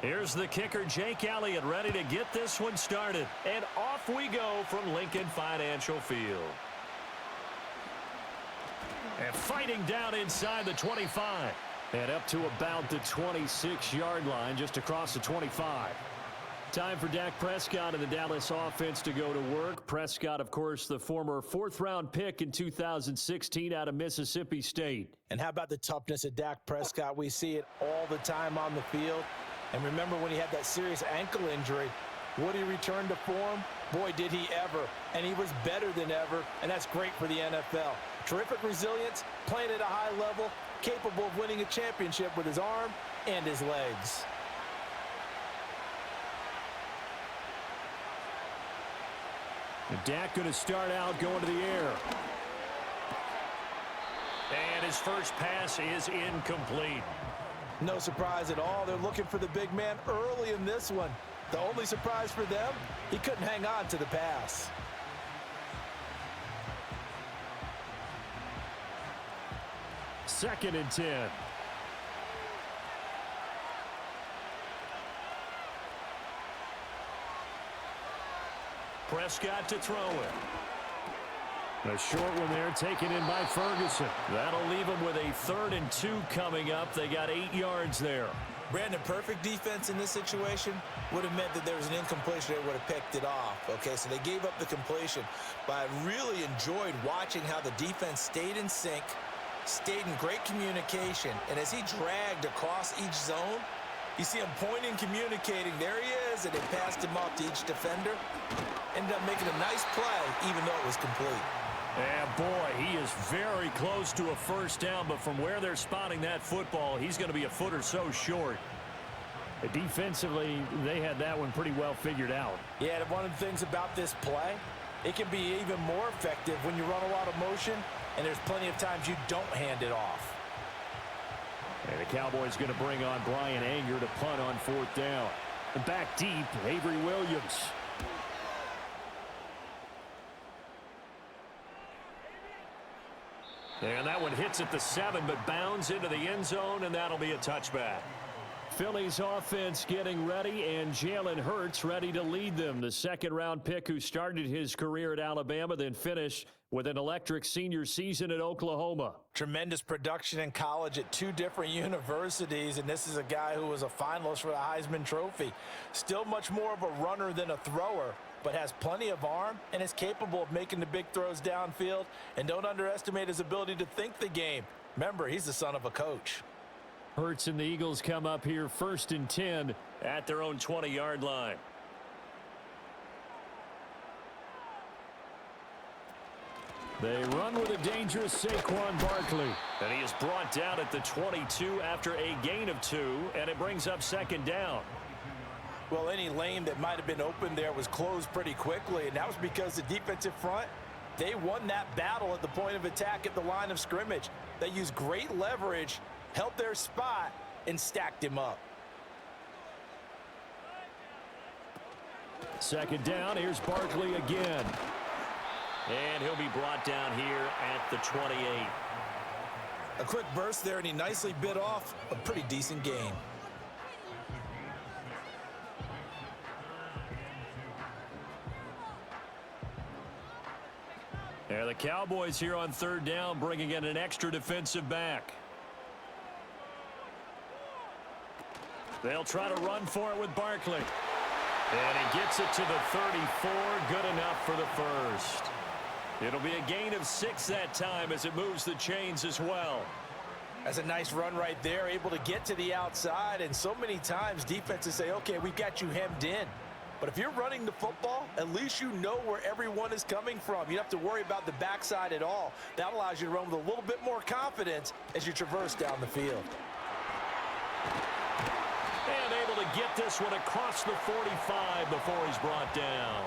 Here's the kicker, Jake Elliott, ready to get this one started. And off we go from Lincoln Financial Field. And fighting down inside the 25. And up to about the 26-yard line, just across the 25. Time for Dak Prescott and the Dallas offense to go to work. Prescott, of course, the former fourth-round pick in 2016 out of Mississippi State. And how about the toughness of Dak Prescott? We see it all the time on the field. And remember when he had that serious ankle injury, would he return to form? Boy, did he ever. And he was better than ever, and that's great for the NFL. Terrific resilience, playing at a high level, capable of winning a championship with his arm and his legs. And Dak going to start out going to the air. And his first pass is incomplete. No surprise at all. They're looking for the big man early in this one. The only surprise for them, he couldn't hang on to the pass. Second and 10. Prescott to throw it. A short one there taken in by Ferguson. That'll leave them with a 3rd and 2 coming up. They got 8 yards there. Brandon, perfect defense in this situation would have meant that there was an incompletion. They would have picked it off. Okay, so they gave up the completion. But I really enjoyed watching how the defense stayed in sync, stayed in great communication. And as he dragged across each zone, you see him pointing, communicating. There he is, and they passed him off to each defender. Ended up making a nice play, even though it was complete. And boy, he is very close to a first down, but from where they're spotting that football, he's going to be a foot or so short. Defensively, they had that one pretty well figured out. Yeah, and one of the things about this play, it can be even more effective when you run a lot of motion, and there's plenty of times you don't hand it off. And the Cowboys going to bring on Brian Anger to punt on 4th down. And back deep, Avery Williams. And that one hits at the 7, but bounds into the end zone, and that'll be a touchback. Philly's offense getting ready, and Jalen Hurts ready to lead them. The second-round pick who started his career at Alabama, then finished with an electric senior season at Oklahoma. Tremendous production in college at 2 different universities, and this is a guy who was a finalist for the Heisman Trophy. Still much more of a runner than a thrower, but has plenty of arm and is capable of making the big throws downfield. And don't underestimate his ability to think the game. Remember, he's the son of a coach. Hurts and the Eagles come up here 1st and 10 at their own 20-yard line. They run with a dangerous Saquon Barkley. And he is brought down at the 22 after a gain of 2, and it brings up 2nd down. Well, any lane that might have been open there was closed pretty quickly, and that was because the defensive front, they won that battle at the point of attack at the line of scrimmage. They used great leverage, held their spot, and stacked him up. 2nd down, here's Barkley again. And he'll be brought down here at the 28. A quick burst there, and he nicely bit off a pretty decent gain. And the Cowboys here on 3rd down, bringing in an extra defensive back. They'll try to run for it with Barkley. And he gets it to the 34, good enough for the first. It'll be a gain of 6 that time as it moves the chains as well. That's a nice run right there, able to get to the outside, and so many times defenses say, okay, we've got you hemmed in. But if you're running the football, at least you know where everyone is coming from. You don't have to worry about the backside at all. That allows you to run with a little bit more confidence as you traverse down the field. And able to get this one across the 45 before he's brought down.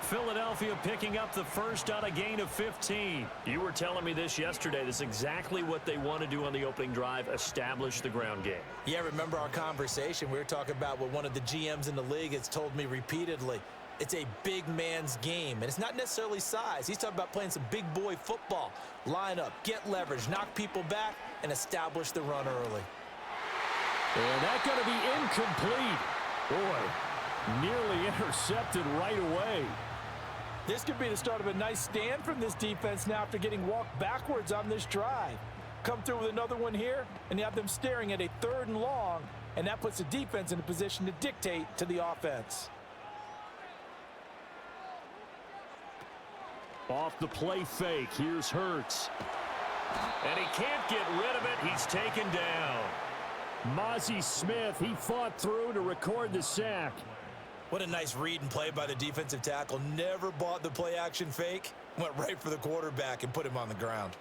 Philadelphia picking up the first on a gain of 15. You were telling me this yesterday. This is exactly what they want to do on the opening drive, establish the ground game. Yeah, remember our conversation. We were talking about what one of the GMs in the league has told me repeatedly. It's a big man's game, and it's not necessarily size. He's talking about playing some big boy football. Line up, get leverage, knock people back, and establish the run early. And that's going to be incomplete. Boy, nearly intercepted right away. This could be the start of a nice stand from this defense now after getting walked backwards on this drive. Come through with another one here, and you have them staring at a 3rd and long, and that puts the defense in a position to dictate to the offense. Off the play fake, here's Hurts. And he can't get rid of it. He's taken down. Mozzie Smith, he fought through to record the sack. What a nice read and play by the defensive tackle. Never bought the play action fake. Went right for the quarterback and put him on the ground.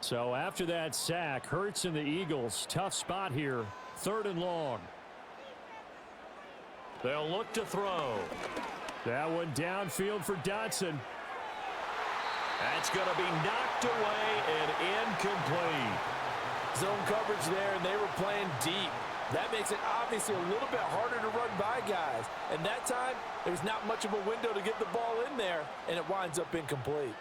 So after that sack, Hurts and the Eagles, tough spot here, 3rd and long. They'll look to throw. That one downfield for Dotson. That's going to be knocked away and incomplete. Zone coverage there, and they were playing deep. That makes it obviously a little bit harder to run by guys. And that time, there's not much of a window to get the ball in there, and it winds up incomplete.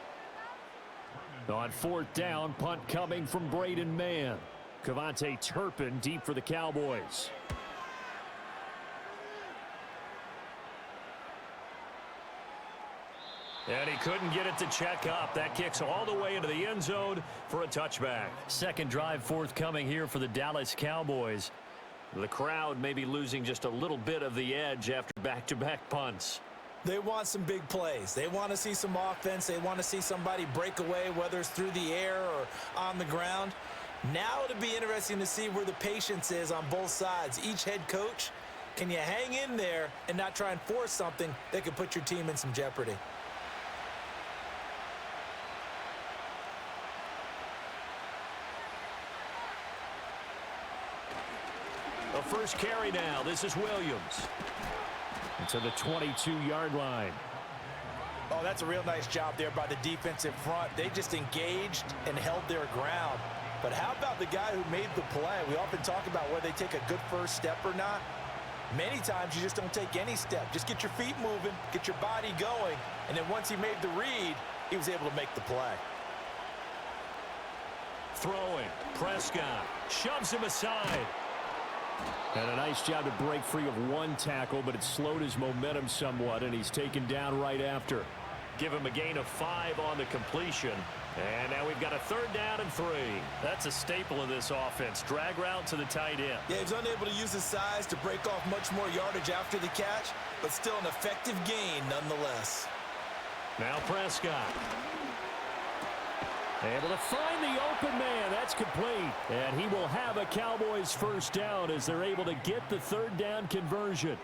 On 4th down, punt coming from Braden Mann. Kevontae Turpin deep for the Cowboys. And he couldn't get it to check up. That kicks all the way into the end zone for a touchback. Second drive forthcoming here for the Dallas Cowboys. The crowd may be losing just a little bit of the edge after back-to-back punts. They want some big plays. They want to see some offense. They want to see somebody break away, whether it's through the air or on the ground. Now it'll be interesting to see where the patience is on both sides. Each head coach, can you hang in there and not try and force something that could put your team in some jeopardy? The first carry now. This is Williams. To the 22-yard line. Oh, that's a real nice job there by the defensive front. They just engaged and held their ground. But how about the guy who made the play? We often talk about whether they take a good first step or not. Many times you just don't take any step. Just get your feet moving, get your body going, and then once he made the read, he was able to make the play. Throwing. Prescott shoves him aside. And a nice job to break free of one tackle, but it slowed his momentum somewhat, and he's taken down right after. Give him a gain of 5 on the completion. And now we've got a 3rd down and 3. That's a staple of this offense. Drag route to the tight end. Yeah, he's unable to use his size to break off much more yardage after the catch, but still an effective gain nonetheless. Now Prescott. Able to find the open man. That's complete. And he will have a Cowboys first down as they're able to get the 3rd down conversion.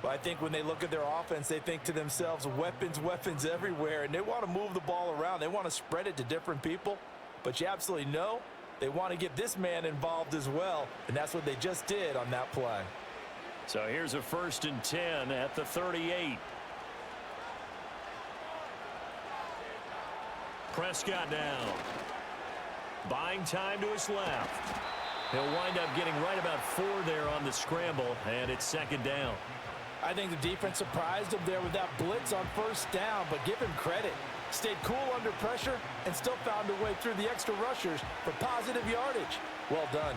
Well, I think when they look at their offense, they think to themselves, weapons, weapons everywhere, and they want to move the ball around. They want to spread it to different people. But you absolutely know they want to get this man involved as well, and that's what they just did on that play. So here's a 1st and 10 at the 38. Prescott now. Buying time to his left. He'll wind up getting right about 4 there on the scramble, and it's 2nd down. I think the defense surprised him there with that blitz on 1st down, but give him credit. Stayed cool under pressure and still found a way through the extra rushers for positive yardage. Well done.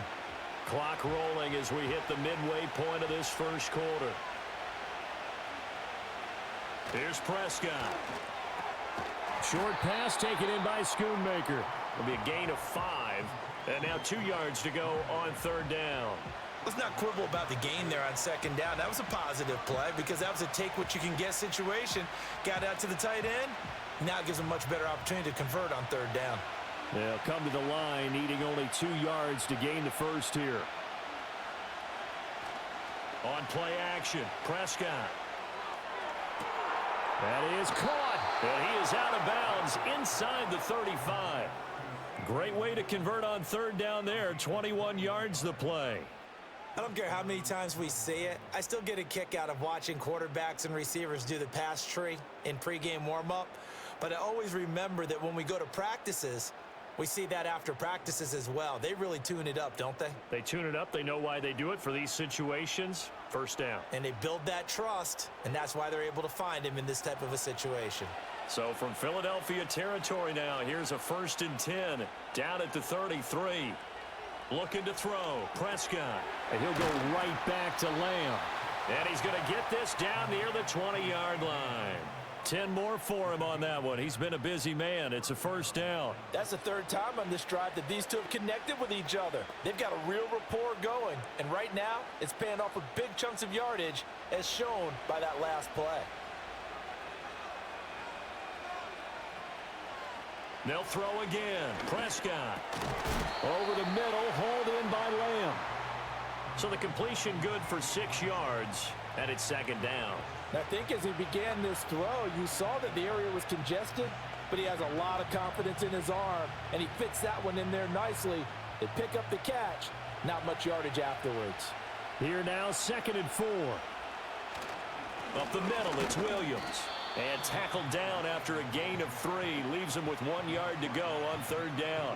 Clock rolling as we hit the midway point of this first quarter. Here's Prescott. Short pass taken in by Schoonmaker. It'll be a gain of 5. And now 2 yards to go on 3rd down. Let's not quibble about the gain there on 2nd down. That was a positive play because that was a take-what-you-can-get situation. Got out to the tight end. Now it gives them a much better opportunity to convert on 3rd down. They'll come to the line, needing only 2 yards to gain the first here. On play action, Prescott. That is caught, and he is out of bounds inside the 35. Great way to convert on 3rd down there. 21 yards the play. I don't care how many times we see it. I still get a kick out of watching quarterbacks and receivers do the pass tree in pregame warm-up. But I always remember that when we go to practices, we see that after practices as well. They really tune it up, don't they? They tune it up. They know why they do it for these situations. First down. And they build that trust, and that's why they're able to find him in this type of a situation. So from Philadelphia territory now, here's a 1st and 10 down at the 33. Looking to throw. Prescott. And he'll go right back to Lamb. And he's going to get this down near the 20-yard line. 10 more for him on that one. He's been a busy man. It's a 1st down. That's the 3rd time on this drive that these two have connected with each other. They've got a real rapport going. And right now, it's paying off with big chunks of yardage, as shown by that last play. They'll throw again. Prescott. Over the middle, hauled in by Lamb. So the completion good for 6 yards, and it's 2nd down. I think as he began this throw, you saw that the area was congested, but he has a lot of confidence in his arm, and he fits that one in there nicely. They pick up the catch. Not much yardage afterwards. Here now, 2nd and 4. Up the middle, it's Williams. And tackled down after a gain of 3. Leaves him with 1 yard to go on 3rd down.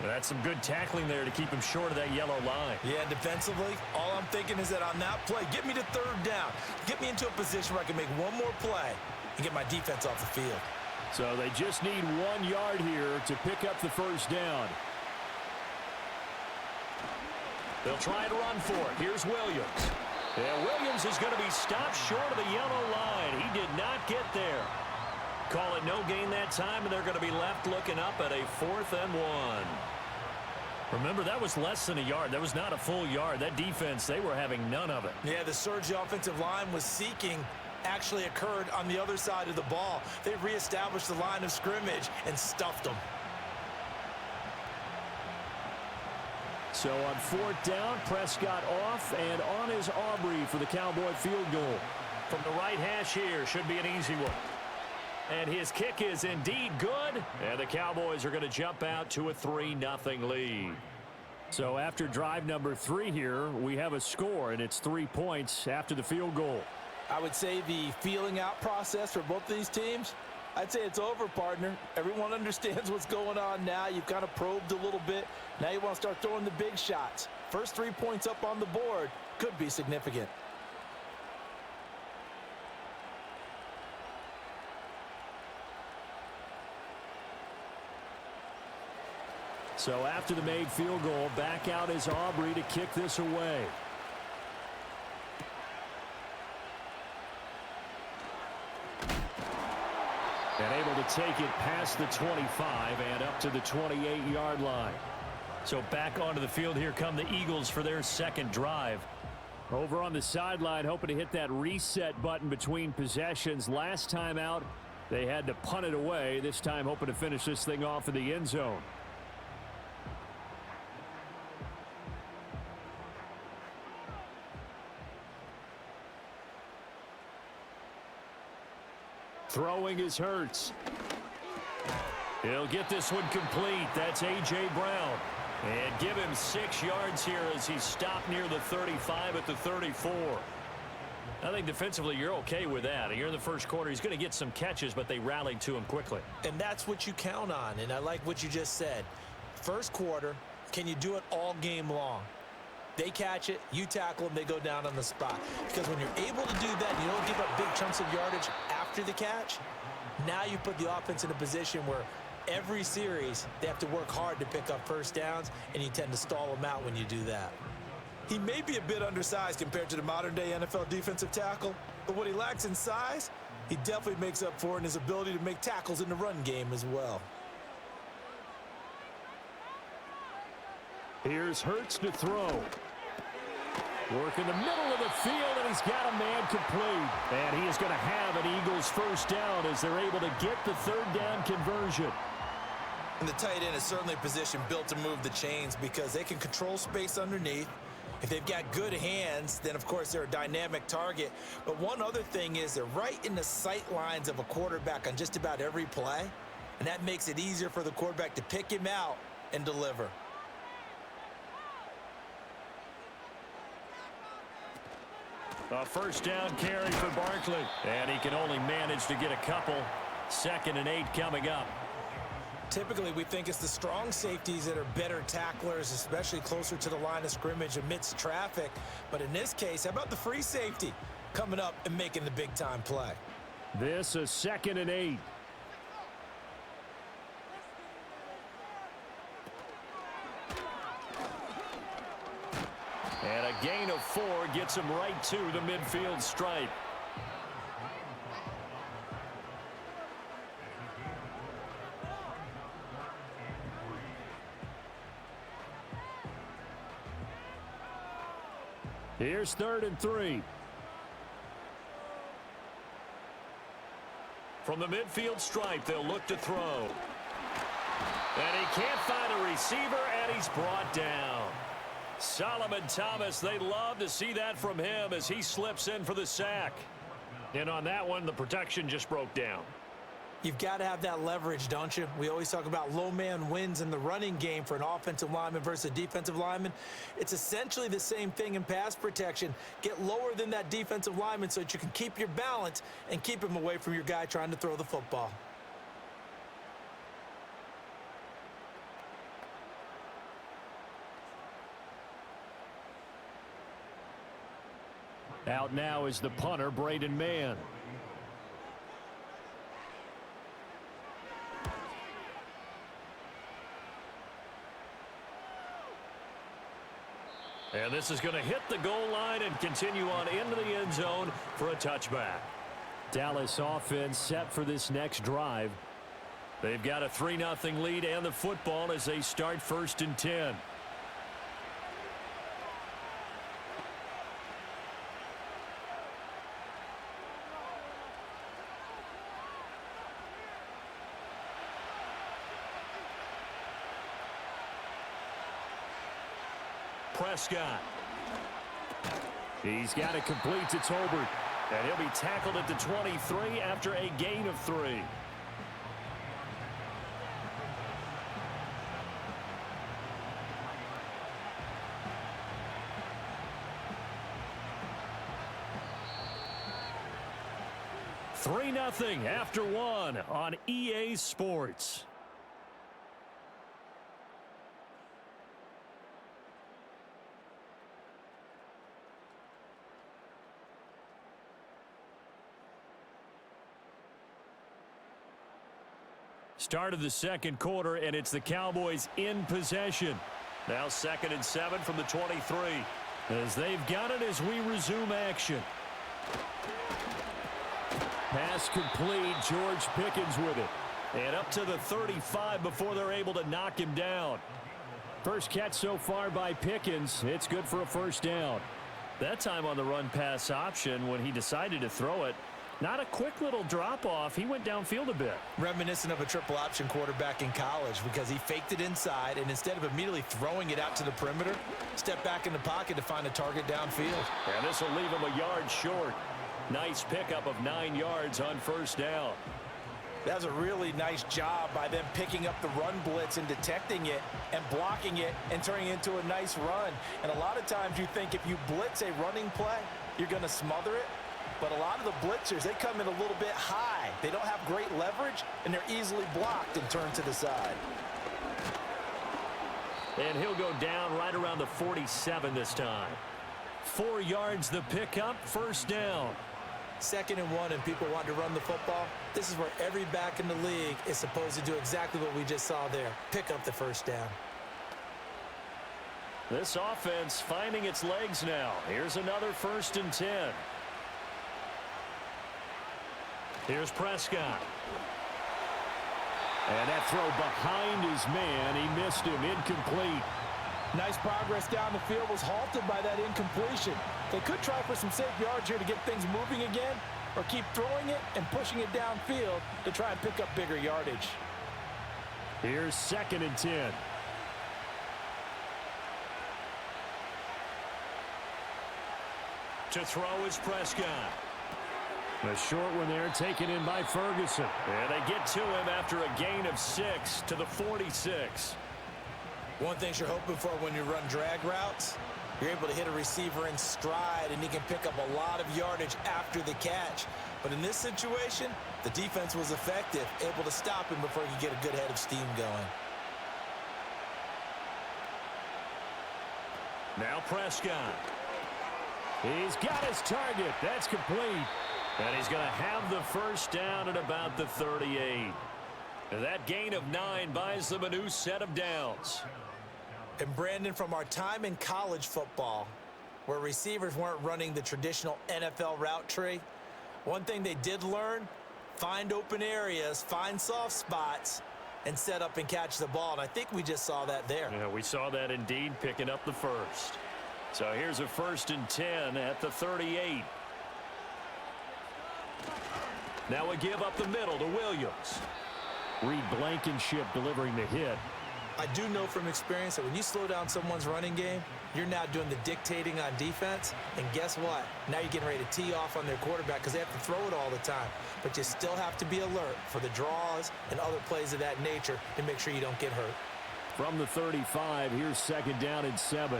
That's some good tackling there to keep him short of that yellow line. Yeah, defensively, all I'm thinking is that on that play, get me to 3rd down. Get me into a position where I can make one more play and get my defense off the field. So they just need 1 yard here to pick up the 1st down. They'll try to run for it. Here's Williams. And Williams is going to be stopped short of the yellow line. He did not get there. Call it no gain that time, and they're going to be left looking up at a 4th and 1. Remember, that was less than a yard. That was not a full yard. That defense, they were having none of it. Yeah, the surge the offensive line was seeking actually occurred on the other side of the ball. They reestablished the line of scrimmage and stuffed them. So on 4th down, Prescott off, and on is Aubrey for the Cowboy field goal. From the right hash here, should be an easy one. And his kick is indeed good. And the Cowboys are going to jump out to a 3-0 lead. So after drive number 3 here, we have a score, and it's 3 points after the field goal. I would say the feeling out process for both of these teams, I'd say it's over, partner. Everyone understands what's going on now. You've kind of probed a little bit. Now you want to start throwing the big shots. First 3 points up on the board could be significant. So after the made field goal, back out is Aubrey to kick this away. And able to take it past the 25 and up to the 28-yard line. So back onto the field here come the Eagles for their 2nd drive. Over on the sideline, hoping to hit that reset button between possessions. Last time out, they had to punt it away. This time hoping to finish this thing off in the end zone. Throwing is Hurts. He'll get this one complete. That's A.J. Brown. And give him 6 yards here as he's stopped near the 35 at the 34. I think defensively you're okay with that. You're in the first quarter. He's going to get some catches, but they rallied to him quickly. And that's what you count on, and I like what you just said. First quarter, can you do it all game long? They catch it, you tackle them, they go down on the spot. Because when you're able to do that, and you don't give up big chunks of yardage after the catch, now you put the offense in a position where every series they have to work hard to pick up 1st downs, and you tend to stall them out when you do that. He may be a bit undersized compared to the modern-day NFL defensive tackle, but what he lacks in size, he definitely makes up for in his ability to make tackles in the run game as well. Here's Hurts to throw. Work in the middle of the field, and he's got a man complete. And he is going to have an Eagles 1st down as they're able to get the 3rd down conversion. And the tight end is certainly a position built to move the chains because they can control space underneath. If they've got good hands, then of course they're a dynamic target. But one other thing is they're right in the sight lines of a quarterback on just about every play. And that makes it easier for the quarterback to pick him out and deliver. A 1st down carry for Barkley. And he can only manage to get a couple. 2nd and 8 coming up. Typically, we think it's the strong safeties that are better tacklers, especially closer to the line of scrimmage amidst traffic. But in this case, how about the free safety coming up and making the big-time play? This is 2nd and 8. And a gain of 4 gets him right to the midfield stripe. Here's 3rd and 3. From the midfield stripe, they'll look to throw. And he can't find a receiver, and he's brought down. Solomon Thomas, they'd love to see that from him as he slips in for the sack. And on that one, the protection just broke down. You've got to have that leverage, don't you? We always talk about low man wins in the running game for an offensive lineman versus a defensive lineman. It's essentially the same thing in pass protection. Get lower than that defensive lineman so that you can keep your balance and keep him away from your guy trying to throw the football. Out now is the punter, Braden Mann. And this is going to hit the goal line and continue on into the end zone for a touchback. Dallas offense set for this next drive. They've got a 3-0 lead and the football as they start 1st and 10. Prescott. He's got it complete to Tolbert. And he'll be tackled at the 23 after a gain of 3. Three 3-0 after 1 on EA Sports. Start of the 2nd quarter, and it's the Cowboys in possession. Now 2nd and 7 from the 23. As they've got it as we resume action. Pass complete. George Pickens with it. And up to the 35 before they're able to knock him down. First catch so far by Pickens. It's good for a 1st down. That time on the run-pass option when he decided to throw it. Not a quick little drop-off. He went downfield a bit. Reminiscent of a triple option quarterback in college because he faked it inside, and instead of immediately throwing it out to the perimeter, stepped back in the pocket to find a target downfield. And this will leave him a yard short. Nice pickup of 9 yards on 1st down. That was a really nice job by them picking up the run blitz and detecting it and blocking it and turning it into a nice run. And a lot of times you think if you blitz a running play, you're going to smother it. But a lot of the blitzers, they come in a little bit high. They don't have great leverage, and they're easily blocked and turned to the side. And he'll go down right around the 47 this time. 4 yards the pickup, 1st down. 2nd and 1, and people want to run the football. This is where every back in the league is supposed to do exactly what we just saw there. Pick up the 1st down. This offense finding its legs now. Here's another 1st and 10. Here's Prescott. And that throw behind his man. He missed him. Incomplete. Nice progress down the field was halted by that incompletion. They could try for some safe yards here to get things moving again, or keep throwing it and pushing it downfield to try and pick up bigger yardage. Here's 2nd and 10. To throw is Prescott. A short one there taken in by Ferguson. And they get to him after a gain of 6 to the 46. One thing you're hoping for when you run drag routes, You're able to hit a receiver in stride, and he can pick up a lot of yardage after the catch. But in this situation, the defense was effective, able to stop him before he could get a good head of steam going. Now Prescott. He's got his target. That's complete. And he's going to have the first down at about the 38. That gain of 9 buys them a new set of downs. And Brandon, from our time in college football, where receivers weren't running the traditional NFL route tree, one thing they did learn, find open areas, find soft spots, and set up and catch the ball. And I think we just saw that there. Yeah, we saw that indeed, picking up the first. So here's a 1st and 10 at the 38. Now we give up the middle to Williams. Reed Blankenship delivering the hit. I do know from experience that when you slow down someone's running game, you're now doing the dictating on defense. And guess what? Now you're getting ready to tee off on their quarterback because they have to throw it all the time. But you still have to be alert for the draws and other plays of that nature to make sure you don't get hurt. From the 35, here's 2nd down and 7.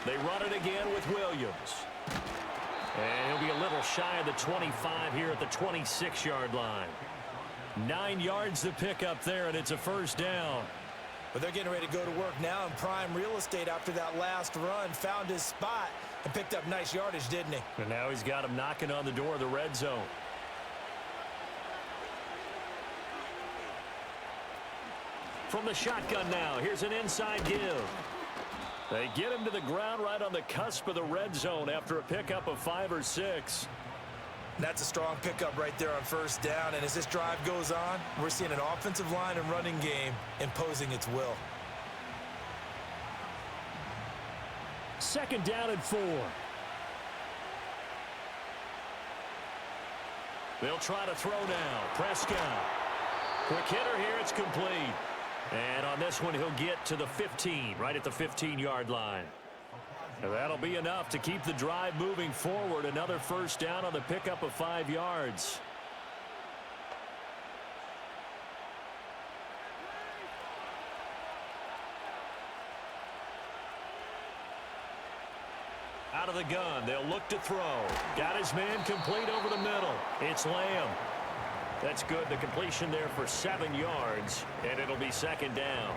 They run it again with Williams. And he'll be a little shy of the 25 here at the 26-yard line. 9 yards to pick up there, and it's a 1st down. But they're getting ready to go to work now in prime real estate after that last run. Found his spot and picked up nice yardage, didn't he? And now he's got him knocking on the door of the red zone. From the shotgun now, here's an inside give. They get him to the ground right on the cusp of the red zone after a pickup of 5 or 6. That's a strong pickup right there on 1st down. And as this drive goes on, we're seeing an offensive line and running game imposing its will. 2nd down and 4. They'll try to throw now. Prescott. Quick hitter here. It's complete. And on this one, he'll get to the 15, right at the 15-yard line. And that'll be enough to keep the drive moving forward. Another 1st down on the pickup of 5 yards. Out of the gun, they'll look to throw. Got his man complete over the middle. It's Lamb. That's good. The completion there for 7 yards, and it'll be 2nd down.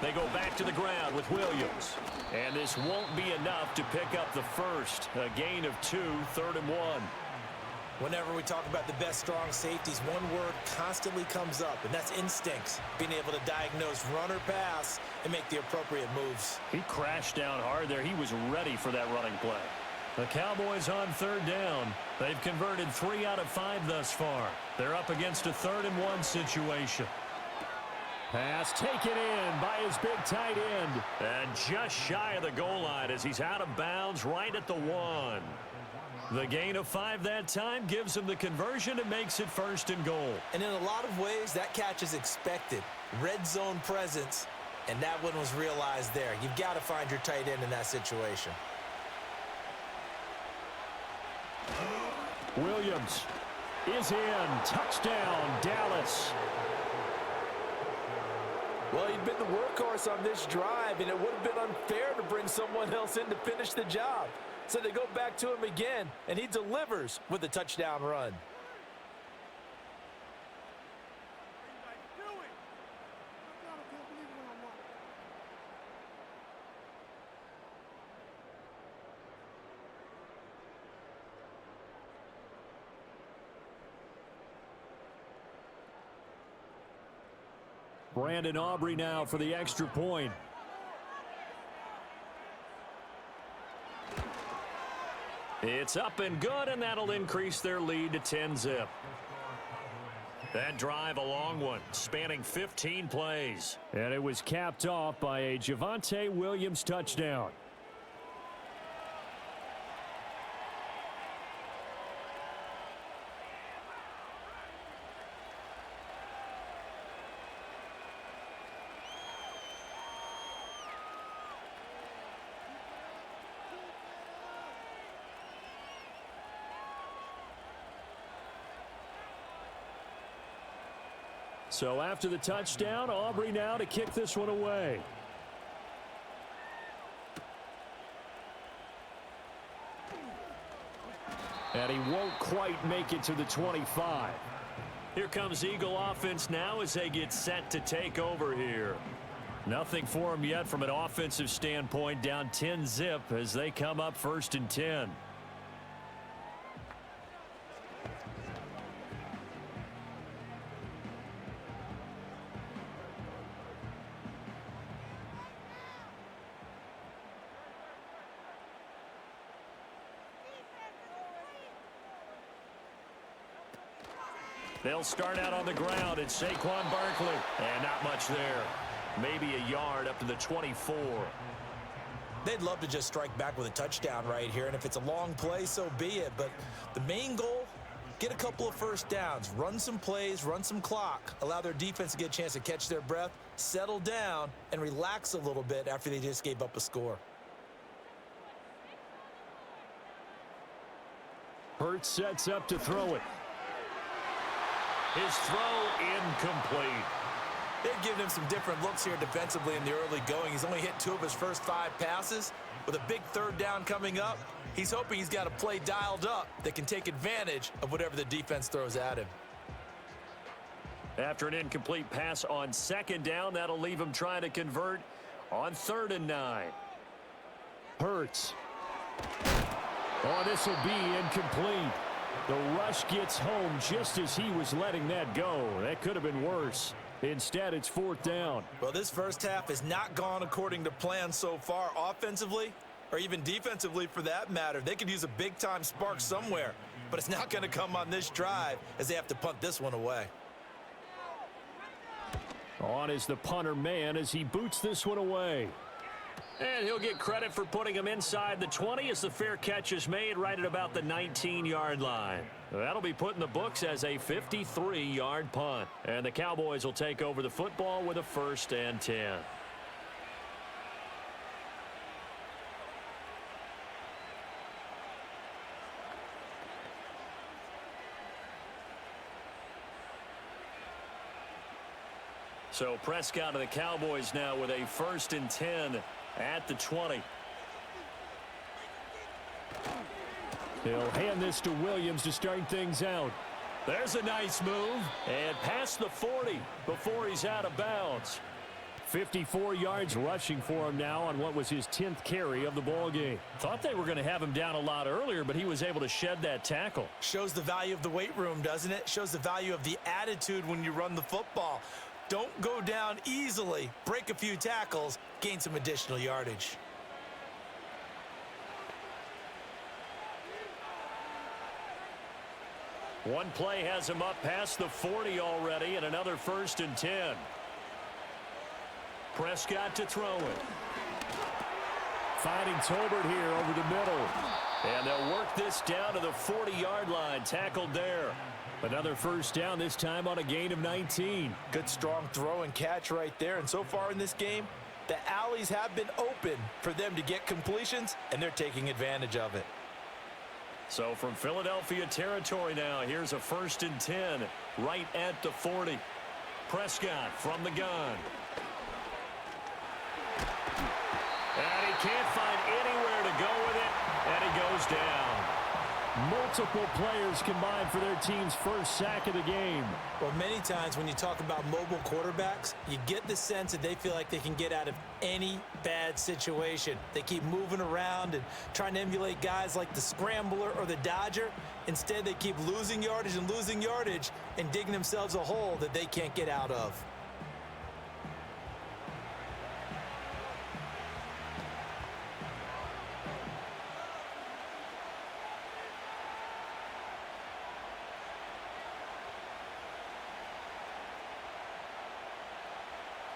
They go back to the ground with Williams. And this won't be enough to pick up the first. A gain of 2, 3rd and 1. Whenever we talk about the best strong safeties, one word constantly comes up, and that's instincts. Being able to diagnose run or pass and make the appropriate moves. He crashed down hard there. He was ready for that running play. The Cowboys on 3rd down. They've converted 3 out of 5 thus far. They're up against a 3rd and 1 situation. Pass taken in by his big tight end. And just shy of the goal line as he's out of bounds right at the 1. The gain of 5 that time gives him the conversion and makes it 1st and goal. And in a lot of ways, that catch is expected. Red zone presence, and that one was realized there. You've got to find your tight end in that situation. Williams is in. Touchdown, Dallas. Well, he'd been the workhorse on this drive, and it would have been unfair to bring someone else in to finish the job. So they go back to him again, and he delivers with a touchdown run. Brandon Aubrey now for the extra point. It's up and good, and that'll increase their lead to 10-zip. That drive, a long one, spanning 15 plays. And it was capped off by a Javonte Williams touchdown. So after the touchdown, Aubrey now to kick this one away. And he won't quite make it to the 25. Here comes Eagle offense now as they get set to take over here. Nothing for them yet from an offensive standpoint, down 10-zip as they come up 1st and 10. They'll start out on the ground. It's Saquon Barkley. And not much there. Maybe a yard up to the 24. They'd love to just strike back with a touchdown right here, and if it's a long play, so be it. But the main goal, get a couple of first downs, run some plays, run some clock, allow their defense to get a chance to catch their breath, settle down, and relax a little bit after they just gave up a score. Hurts sets up to throw it. His throw incomplete. They've given him some different looks here defensively in the early going. He's only hit 2 of his first 5 passes. With a big 3rd down coming up, he's hoping he's got a play dialed up that can take advantage of whatever the defense throws at him. After an incomplete pass on 2nd down, that'll leave him trying to convert on 3rd and 9. Hurts. Oh, this will be incomplete. The rush gets home just as he was letting that go. That could have been worse. Instead, it's 4th down. Well, this first half has not gone according to plan so far offensively, or even defensively for that matter. They could use a big-time spark somewhere, but it's not going to come on this drive as they have to punt this one away. On is the punter man as he boots this one away. And he'll get credit for putting him inside the 20 as the fair catch is made right at about the 19-yard line. That'll be put in the books as a 53-yard punt. And the Cowboys will take over the football with a 1st and 10. So Prescott of the Cowboys now with a 1st and 10 at the 20. He'll hand this to Williams to start things out. There's a nice move. And past the 40 before he's out of bounds. 54 yards rushing for him now on what was his 10th carry of the ballgame. Thought they were going to have him down a lot earlier, but he was able to shed that tackle. Shows the value of the weight room, doesn't it? Shows the value of the attitude when you run the football. Don't go down easily. Break a few tackles. Gain some additional yardage. One play has him up past the 40 already, and another 1st and 10. Prescott to throw it. Finding Tolbert here over the middle. And they'll work this down to the 40-yard line. Tackled there. Another 1st down, this time on a gain of 19. Good strong throw and catch right there. And so far in this game, the alleys have been open for them to get completions, and they're taking advantage of it. So from Philadelphia territory now, here's a 1st and 10 right at the 40. Prescott from the gun. And he can't find anywhere to go with it, and he goes down. Multiple players combined for their team's 1st sack of the game. Well, many times when you talk about mobile quarterbacks, you get the sense that they feel like they can get out of any bad situation. They keep moving around and trying to emulate guys like the Scrambler or the Dodger. Instead, they keep losing yardage and digging themselves a hole that they can't get out of.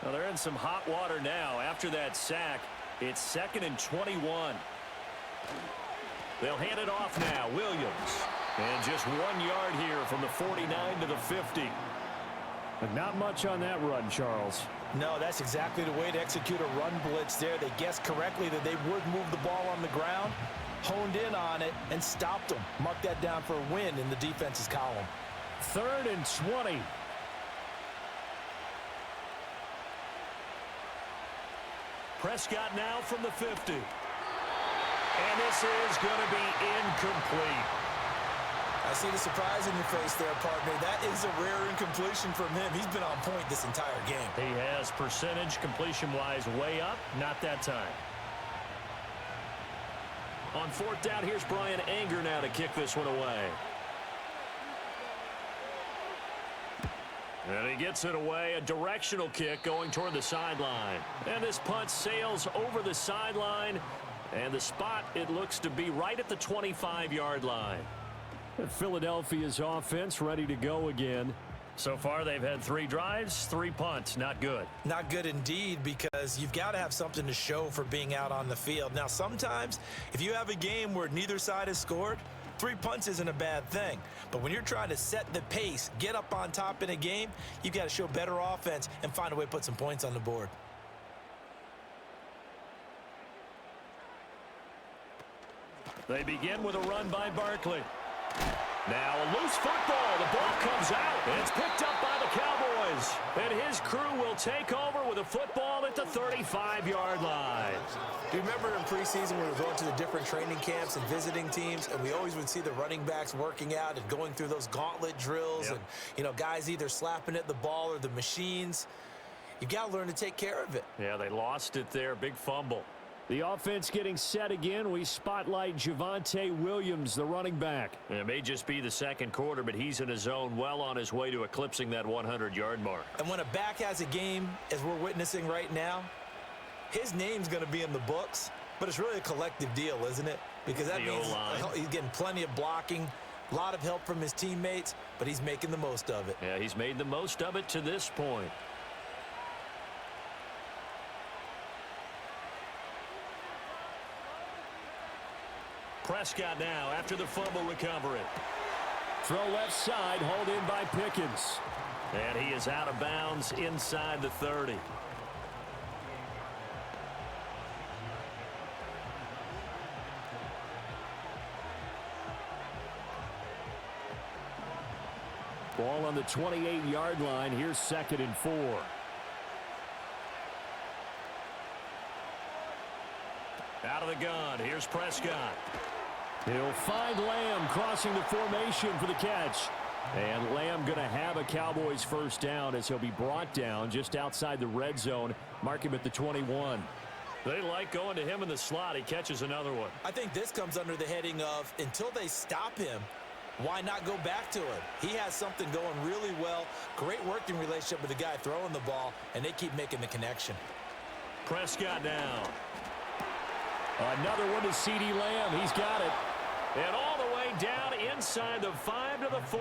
Well, they're in some hot water now. After that sack, it's 2nd and 21. They'll hand it off now. Williams. And just 1 yard here from the 49 to the 50. But not much on that run, Charles. No, that's exactly the way to execute a run blitz there. They guessed correctly that they would move the ball on the ground, honed in on it, and stopped them. Mark that down for a win in the defense's column. 3rd and 20. Prescott now from the 50. And this is going to be incomplete. I see the surprise in your face there, partner. That is a rare incompletion from him. He's been on point this entire game. He has percentage completion-wise way up. Not that time. On fourth down, here's Brian Anger now to kick this one away. And he gets it away, a directional kick going toward the sideline. And this punt sails over the sideline. And the spot, it looks to be right at the 25-yard line. Philadelphia's offense ready to go again. So far, they've had 3 drives, 3 punts. Not good. Not good indeed, because you've got to have something to show for being out on the field. Now, sometimes, if you have a game where neither side has scored, 3 punts isn't a bad thing. But when you're trying to set the pace, get up on top in a game, you've got to show better offense and find a way to put some points on the board. They begin with a run by Barkley. Now a loose football. The ball comes out. It's picked up by the Cowboys. And his crew will take over with a football at the 35-yard line. Do you remember in preseason when we were going to the different training camps and visiting teams, and we always would see the running backs working out and going through those gauntlet drills, and, you know, guys either slapping at the ball or the machines. You've got to learn to take care of it. Yeah, they lost it there. Big fumble. The offense getting set again. We spotlight Javonte Williams, the running back. It may just be the second quarter, but he's in his zone, well on his way to eclipsing that 100-yard mark. And when a back has a game, as we're witnessing right now, his name's going to be in the books, but it's really a collective deal, isn't it? Because that means he's getting plenty of blocking, a lot of help from his teammates, but he's making the most of it. Yeah, he's made the most of it to this point. Prescott now after the fumble recovery. Throw left side, hauled in by Pickens. And he is out of bounds inside the 30. Ball on the 28-yard line. Here's 2nd and 4. Out of the gun. Here's Prescott. He'll find Lamb crossing the formation for the catch. And Lamb going to have a Cowboys first down as he'll be brought down just outside the red zone. Mark him at the 21. They like going to him in the slot. He catches another one. I think this comes under the heading of until they stop him, why not go back to him? He has something going really well. Great working relationship with the guy throwing the ball, and they keep making the connection. Prescott down. Another one to CeeDee Lamb. He's got it. And all the way down inside the 5 to the 4.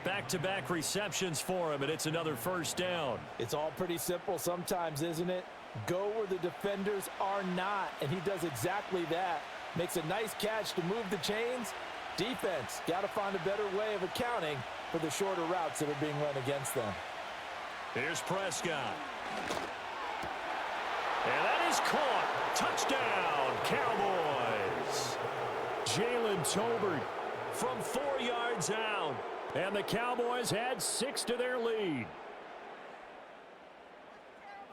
Back-to-back receptions for him, and it's another first down. It's all pretty simple sometimes, isn't it? Go where the defenders are not, and he does exactly that. Makes a nice catch to move the chains. Defense, got to find a better way of accounting for the shorter routes that are being run against them. Here's Prescott. And that is caught. Touchdown, Cowboys. Jalen Tolbert from 4 yards out. And the Cowboys had 6 to their lead.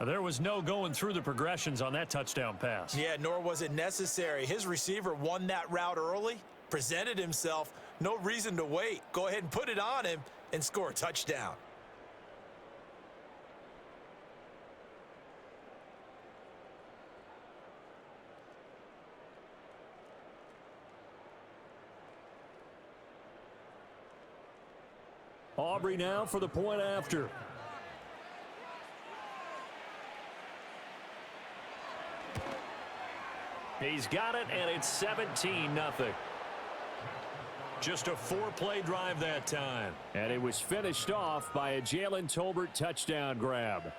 There was no going through the progressions on that touchdown pass. Yeah, nor was it necessary. His receiver won that route early, presented himself, no reason to wait. Go ahead and put it on him and score a touchdown. Aubrey now for the point after. He's got it, and it's 17-0. Just a 4-play drive that time. And it was finished off by a Jalen Tolbert touchdown grab.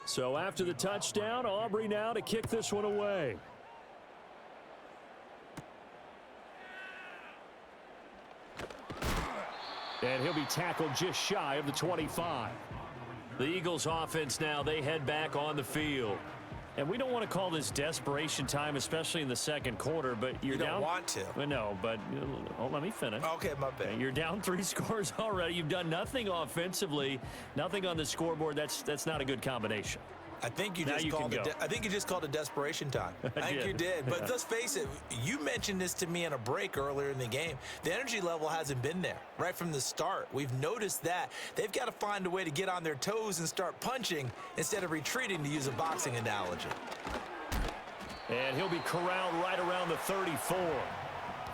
So after the touchdown, Aubrey now to kick this one away. And he'll be tackled just shy of the 25. The Eagles offense now, they head back on the field. And we don't want to call this desperation time, especially in the second quarter, but you're down. You down. don't want to. Well, no, but let me finish. Okay, my bad. Okay, you're down 3 scores already. You've done nothing offensively, nothing on the scoreboard. That's not a good combination. I think you just called it desperation time. I think you did. But let's face it, you mentioned this to me in a break earlier in the game. The energy level hasn't been there right from the start. We've noticed that. They've got to find a way to get on their toes and start punching instead of retreating, to use a boxing analogy. And he'll be corralled right around the 34.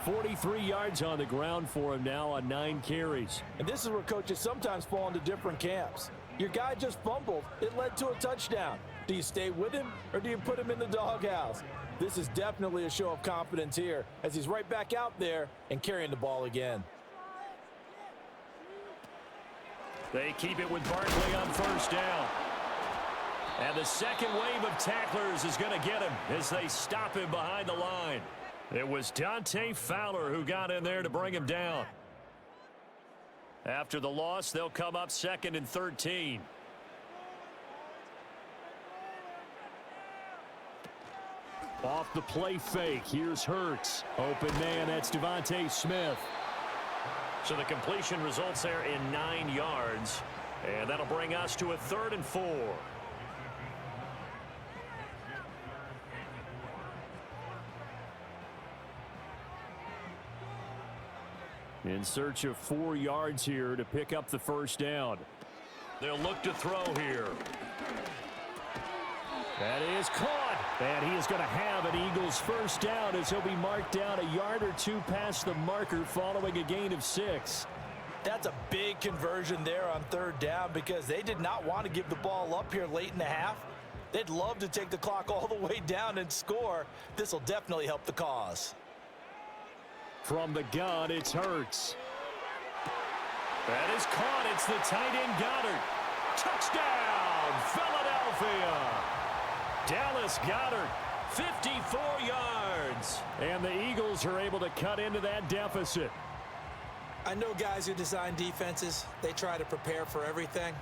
43 yards on the ground for him now on 9 carries. And this is where coaches sometimes fall into different camps. Your guy just fumbled. It led to a touchdown. Do you stay with him or do you put him in the doghouse? This is definitely a show of confidence here as he's right back out there and carrying the ball again. They keep it with Barkley on first down. And the second wave of tacklers is going to get him as they stop him behind the line. It was Dante Fowler who got in there to bring him down. After the loss, they'll come up 2nd and 13. Off the play fake, here's Hurts. Open man, that's Devontae Smith. So the completion results there in 9 yards. And that'll bring us to a 3rd and 4. In search of 4 yards here to pick up the first down. They'll look to throw here. That is caught. And he is going to have an Eagles first down as he'll be marked down a yard or 2 past the marker following a gain of 6. That's a big conversion there on 3rd down because they did not want to give the ball up here late in the half. They'd love to take the clock all the way down and score. This will definitely help the cause. From the gun, it's Hurts. That is caught. It's the tight end Goddard. Touchdown, Philadelphia. Dallas Goddard, 54 yards. And the Eagles are able to cut into that deficit. I know guys who design defenses, they try to prepare for everything.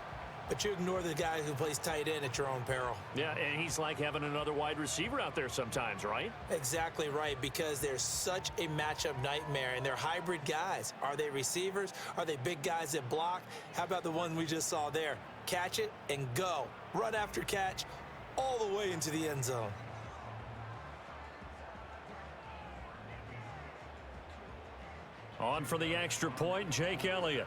But you ignore the guy who plays tight end at your own peril. Yeah, and he's like having another wide receiver out there sometimes, right? Exactly right, because they're such a matchup nightmare, and they're hybrid guys. Are they receivers? Are they big guys that block? How about the one we just saw there? Catch it and go. Run after catch all the way into the end zone. On for the extra point, Jake Elliott.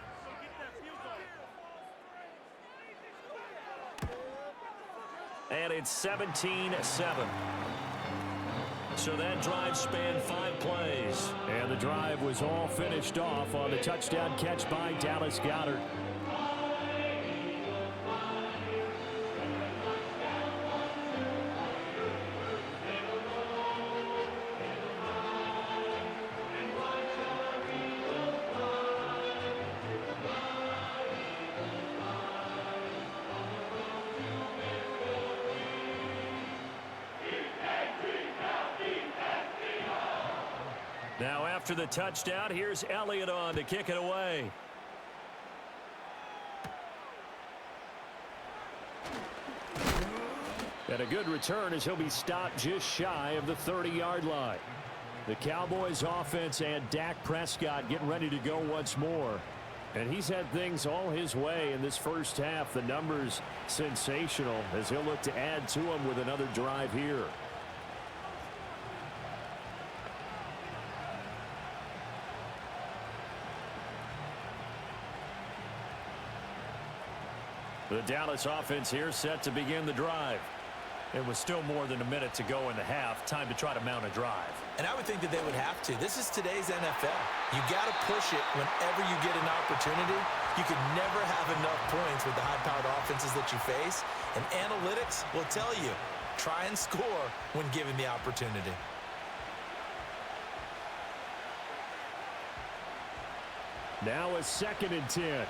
And it's 17-7. So that drive spanned 5 plays. And the drive was all finished off on the touchdown catch by Dallas Goedert. Now after the touchdown, here's Elliott on to kick it away. And a good return as he'll be stopped just shy of the 30-yard line. The Cowboys offense and Dak Prescott getting ready to go once more. And he's had things all his way in this first half. The numbers sensational as he'll look to add to them with another drive here. The Dallas offense here set to begin the drive. It was still more than a minute to go in the half. Time to try to mount a drive. And I would think that they would have to. This is today's NFL. You got to push it whenever you get an opportunity. You can never have enough points with the high-powered offenses that you face. And analytics will tell you, try and score when given the opportunity. Now a 2nd and 10.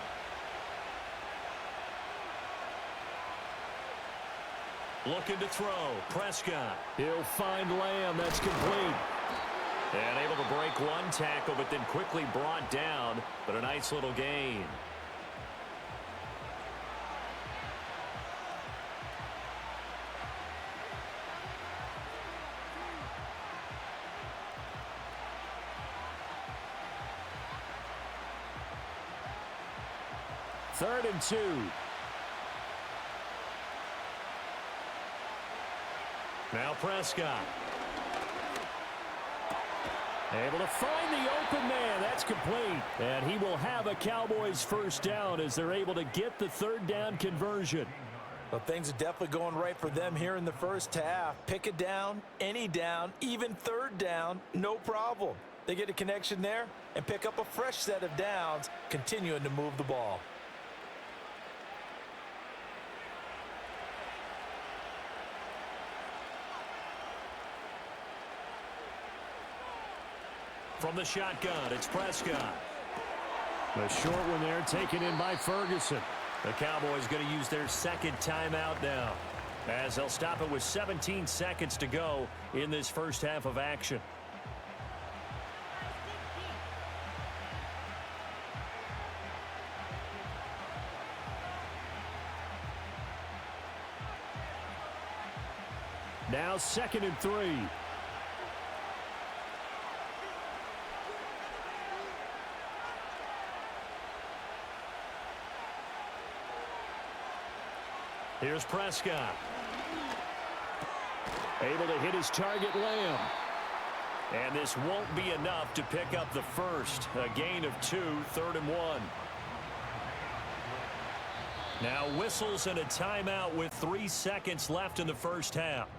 Looking to throw. Prescott. He'll find Lamb. That's complete. And able to break one tackle, but then quickly brought down. But a nice little gain. Third and 2. Now Prescott. Able to find the open man. That's complete. And he will have a Cowboys first down as they're able to get the third down conversion. Well, things are definitely going right for them here in the first half. Pick a down, any down, even third down, no problem. They get a connection there and pick up a fresh set of downs, continuing to move the ball. From the shotgun, it's Prescott. A short one there taken in by Ferguson. The Cowboys going to use their second timeout now, as they'll stop it with 17 seconds to go in this first half of action. Now 2nd and 3. Here's Prescott. Able to hit his target, Lamb. And this won't be enough to pick up the first. A gain of 2, 3rd and 1. Now whistles and a timeout with 3 seconds left in the first half.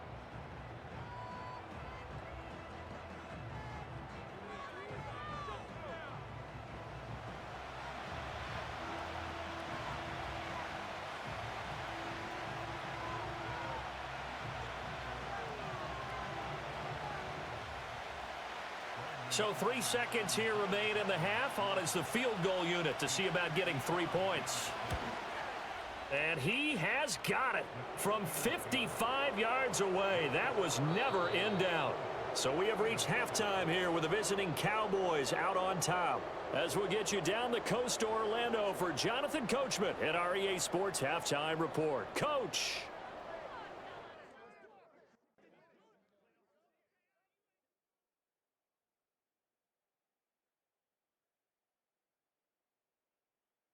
So 3 seconds here remain in the half. On is the field goal unit to see about getting 3 points. And he has got it from 55 yards away. That was never in doubt. So we have reached halftime here with the visiting Cowboys out on top. As we'll get you down the coast to Orlando for Jonathan Coachman at our EA Sports Halftime Report. Coach.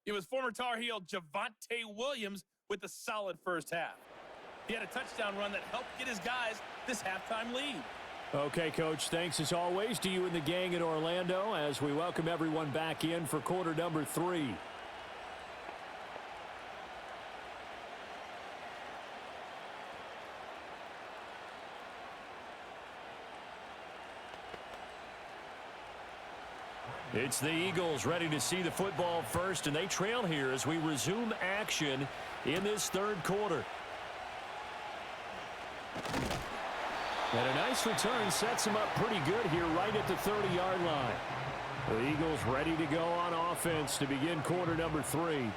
It was former Tar Heel Javonte Williams with a solid first half. He had a touchdown run that helped get his guys this halftime lead. Okay, Coach, thanks as always to you and the gang in Orlando as we welcome everyone back in for quarter number 3. It's the Eagles ready to see the football first, and they trail here as we resume action in this third quarter. And a nice return sets them up pretty good here right at the 30-yard line. The Eagles ready to go on offense to begin quarter number 3.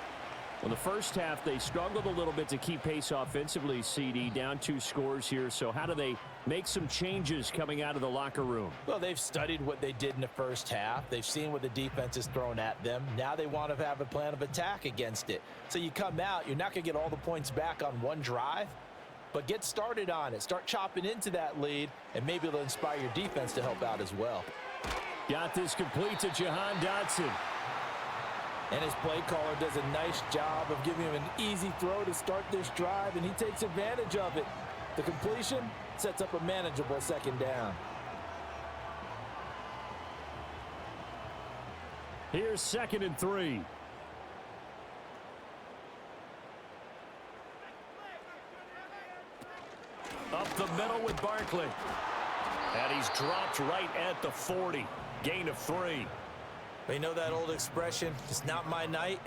Well, the first half, they struggled a little bit to keep pace offensively, CD, down 2 scores here. So how do they make some changes coming out of the locker room? Well, they've studied what they did in the first half. They've seen what the defense has thrown at them. Now they want to have a plan of attack against it. So you come out, you're not going to get all the points back on one drive, but get started on it. Start chopping into that lead, and maybe it'll inspire your defense to help out as well. Got this complete to Jahan Dotson. And his play caller does a nice job of giving him an easy throw to start this drive, and he takes advantage of it. The completion sets up a manageable second down. Here's 2nd and 3. Up the middle with Barkley. And he's dropped right at the 40. Gain of 3. But you know that old expression, it's not my night?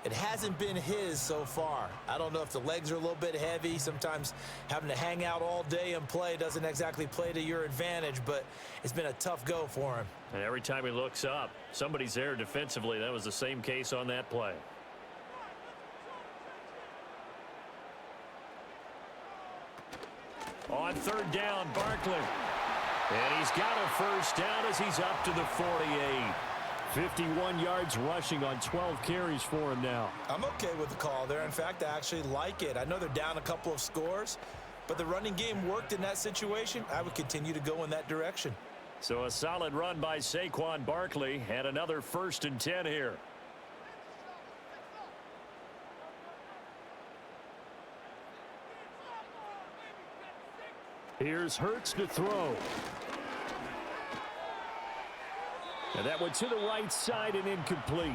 It hasn't been his so far. I don't know if the legs are a little bit heavy. Sometimes having to hang out all day and play doesn't exactly play to your advantage, but it's been a tough go for him. And every time he looks up, somebody's there defensively. That was the same case on that play. On 3rd down, Barkley. And he's got a first down as he's up to the 48. 51 yards rushing on 12 carries for him now. I'm okay with the call there. In fact, I actually like it. I know they're down a couple of scores, but the running game worked in that situation. I would continue to go in that direction. So a solid run by Saquon Barkley and another 1st and 10 here. Here's Hurts to throw. And that went to the right side and incomplete.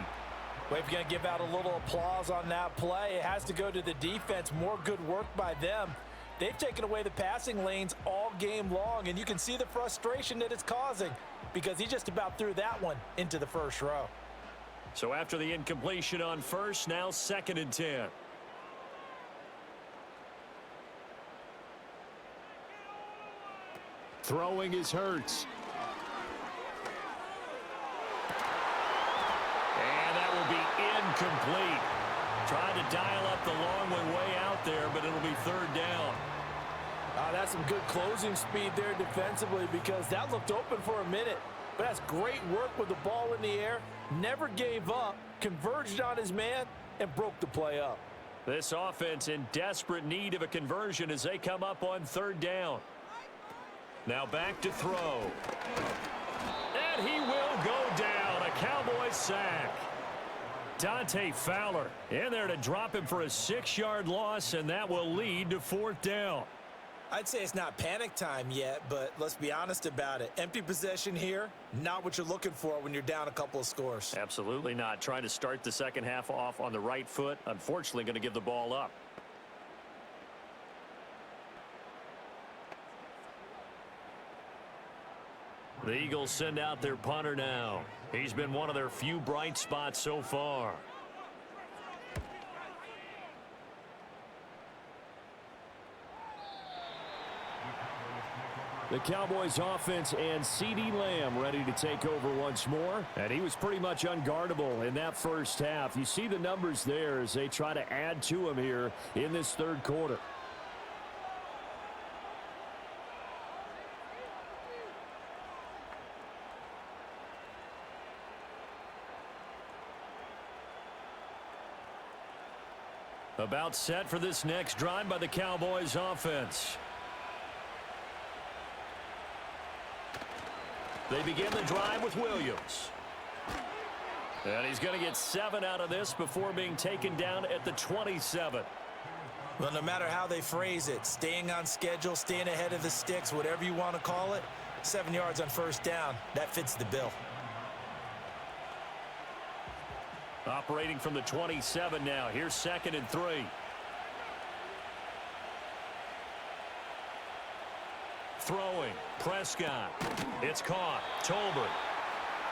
Well, if you're going to give out a little applause on that play, it has to go to the defense. More good work by them. They've taken away the passing lanes all game long, and you can see the frustration that it's causing because he just about threw that one into the first row. So after the incompletion on first, now 2nd and 10. Throwing is Hurts. And that will be incomplete. Trying to dial up the long one way out there, but it'll be 3rd down. That's some good closing speed there defensively because that looked open for a minute. But that's great work with the ball in the air. Never gave up, converged on his man, and broke the play up. This offense in desperate need of a conversion as they come up on 3rd down. Now back to throw. And he will go down. A Cowboys sack. Dante Fowler in there to drop him for a 6-yard loss, and that will lead to 4th down. I'd say it's not panic time yet, but let's be honest about it. Empty possession here, not what you're looking for when you're down a couple of scores. Absolutely not. Trying to start the second half off on the right foot. Unfortunately, going to give the ball up. The Eagles send out their punter now. He's been one of their few bright spots so far. The Cowboys offense and CeeDee Lamb ready to take over once more. And he was pretty much unguardable in that first half. You see the numbers there as they try to add to him here in this 3rd quarter. About set for this next drive by the Cowboys offense. They begin the drive with Williams. And he's going to get 7 out of this before being taken down at the 27. Well, no matter how they phrase it, staying on schedule, staying ahead of the sticks, whatever you want to call it, 7 yards on 1st down, that fits the bill. Operating from the 27 now. Here's 2nd and 3. Throwing. Prescott. It's caught. Tolbert.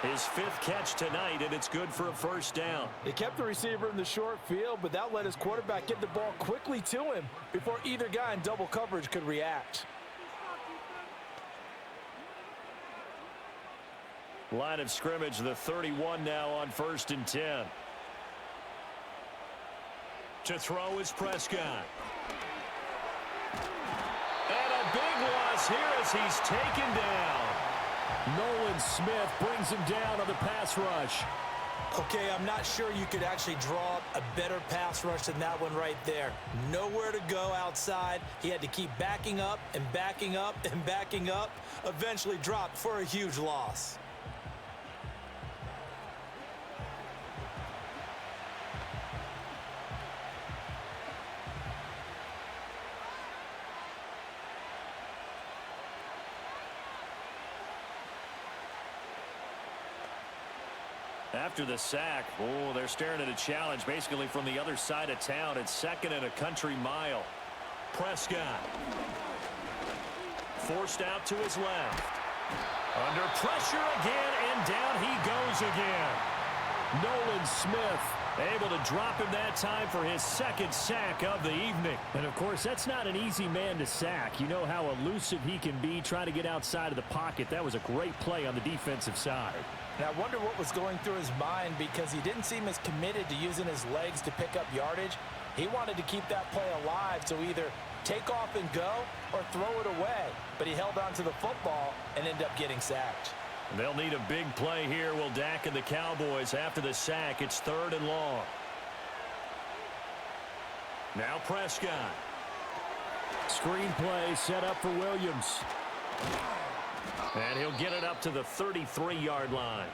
His 5th catch tonight, and it's good for a 1st down. They kept the receiver in the short field, but that let his quarterback get the ball quickly to him before either guy in double coverage could react. Line of scrimmage, the 31 now on 1st and 10. To throw is Prescott. And a big loss here as he's taken down. Nolan Smith brings him down on the pass rush. Okay, I'm not sure you could actually draw up a better pass rush than that one right there. Nowhere to go outside. He had to keep backing up and backing up and backing up. Eventually dropped for a huge loss. After the sack, they're staring at a challenge basically from the other side of town. It's 2nd and a country mile. Prescott. Forced out to his left. Under pressure again, and down he goes again. Nolan Smith able to drop him that time for his 2nd sack of the evening. And, of course, that's not an easy man to sack. You know how elusive he can be trying to get outside of the pocket. That was a great play on the defensive side. Now, I wonder what was going through his mind because he didn't seem as committed to using his legs to pick up yardage. He wanted to keep that play alive, so either take off and go or throw it away. But he held on to the football and ended up getting sacked. They'll need a big play here. Will Dak and the Cowboys after the sack. It's 3rd and long. Now Prescott. Screen play set up for Williams. And he'll get it up to the 33-yard line.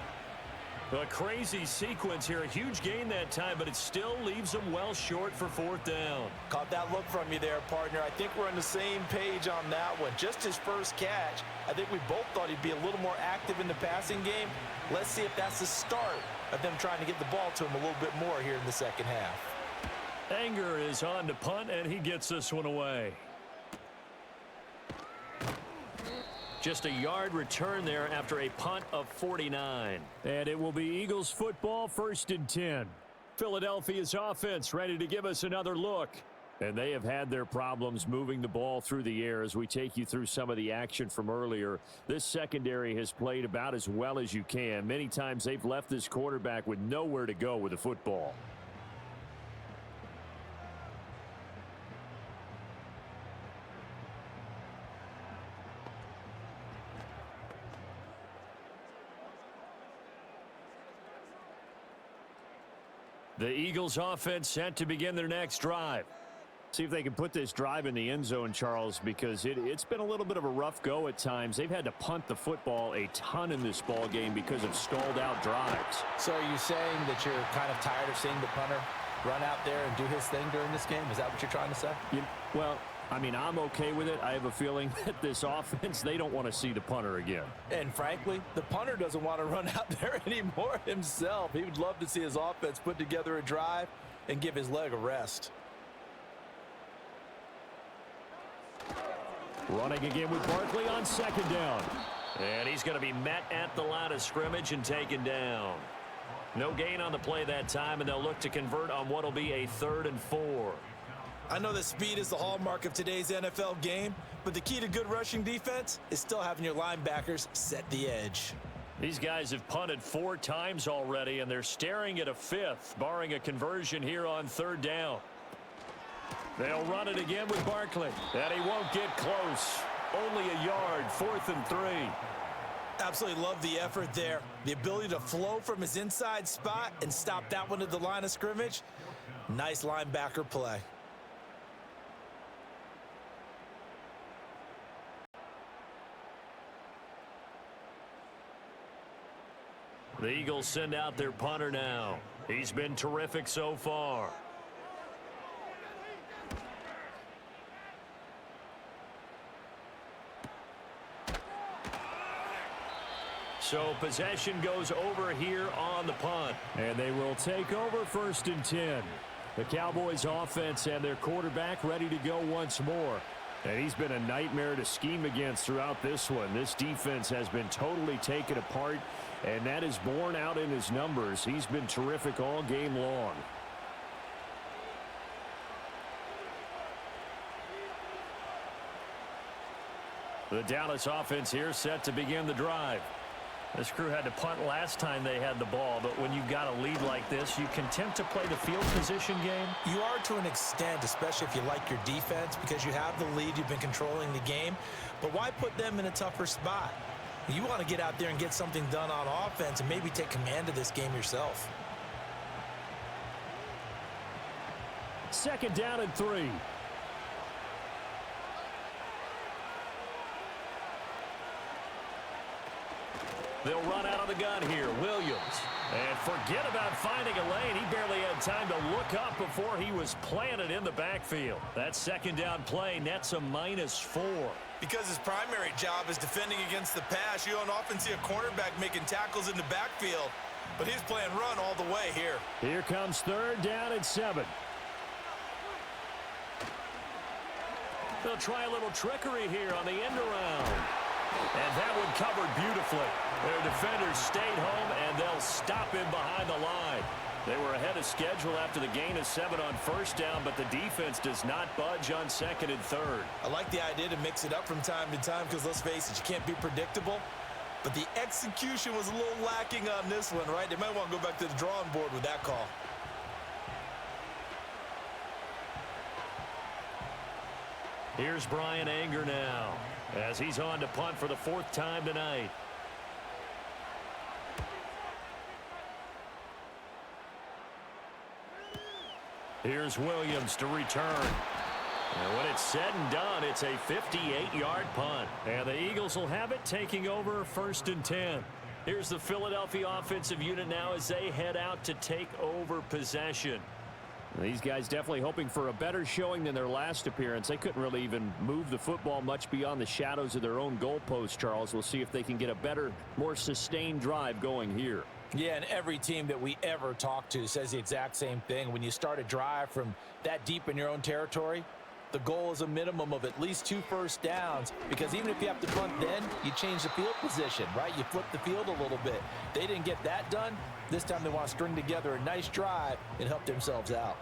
A crazy sequence here. A huge gain that time, but it still leaves them well short for 4th down. Caught that look from you there, partner. I think we're on the same page on that one. Just his first catch. I think we both thought he'd be a little more active in the passing game. Let's see if that's the start of them trying to get the ball to him a little bit more here in the second half. Anger is on to punt, and he gets this one away. Just a yard return there after a punt of 49. And it will be Eagles football, 1st and 10. Philadelphia's offense ready to give us another look. And they have had their problems moving the ball through the air as we take you through some of the action from earlier. This secondary has played about as well as you can. Many times they've left this quarterback with nowhere to go with the football. The Eagles offense set to begin their next drive. See if they can put this drive in the end zone, Charles, because it's been a little bit of a rough go at times. They've had to punt the football a ton in this ball game because of stalled out drives. So are you saying that you're kind of tired of seeing the punter run out there and do his thing during this game? Is that what you're trying to say? Well, I mean, I'm okay with it. I have a feeling that this offense, they don't want to see the punter again. And frankly, the punter doesn't want to run out there anymore himself. He would love to see his offense put together a drive and give his leg a rest. Running again with Barkley on 2nd down. And he's going to be met at the line of scrimmage and taken down. No gain on the play that time, and they'll look to convert on what will be a 3rd and 4. I know that speed is the hallmark of today's NFL game, but the key to good rushing defense is still having your linebackers set the edge. These guys have punted 4 times already, and they're staring at a 5th, barring a conversion here on 3rd down. They'll run it again with Barkley, and he won't get close. Only a yard, 4th and 3. Absolutely love the effort there. The ability to flow from his inside spot and stop that one at the line of scrimmage. Nice linebacker play. The Eagles send out their punter now. He's been terrific so far. So possession goes over here on the punt. And they will take over 1st and 10. The Cowboys offense and their quarterback ready to go once more. And he's been a nightmare to scheme against throughout this one. This defense has been totally taken apart, and that is borne out in his numbers. He's been terrific all game long. The Dallas offense here set to begin the drive. This crew had to punt last time they had the ball, but when you've got a lead like this, you content to play the field position game? You are to an extent, especially if you like your defense, because you have the lead, you've been controlling the game. But why put them in a tougher spot? You want to get out there and get something done on offense and maybe take command of this game yourself. 2nd down and 3. They'll run out of the gun here. Williams. And forget about finding a lane. He barely had time to look up before he was planted in the backfield. That 2nd down play nets a -4. Because his primary job is defending against the pass, you don't often see a cornerback making tackles in the backfield. But he's playing run all the way here. Here comes 3rd down and 7. They'll try a little trickery here on the end around. And that one covered beautifully. Their defenders stayed home, and they'll stop him behind the line. They were ahead of schedule after the gain of 7 on 1st down, but the defense does not budge on 2nd and 3rd. I like the idea to mix it up from time to time because, let's face it, you can't be predictable. But the execution was a little lacking on this one, right? They might want to go back to the drawing board with that call. Here's Brian Anger now as he's on to punt for the 4th time tonight. Here's Williams to return. And when it's said and done, it's a 58-yard punt. And the Eagles will have it, taking over 1st and 10. Here's the Philadelphia offensive unit now as they head out to take over possession. These guys definitely hoping for a better showing than their last appearance. They couldn't really even move the football much beyond the shadows of their own goalpost, Charles. We'll see if they can get a better, more sustained drive going here. Yeah, and every team that we ever talk to says the exact same thing. When you start a drive from that deep in your own territory, the goal is a minimum of at least 2 first downs, because even if you have to punt then, you change the field position, right? You flip the field a little bit. They didn't get that done. This time they want to string together a nice drive and help themselves out.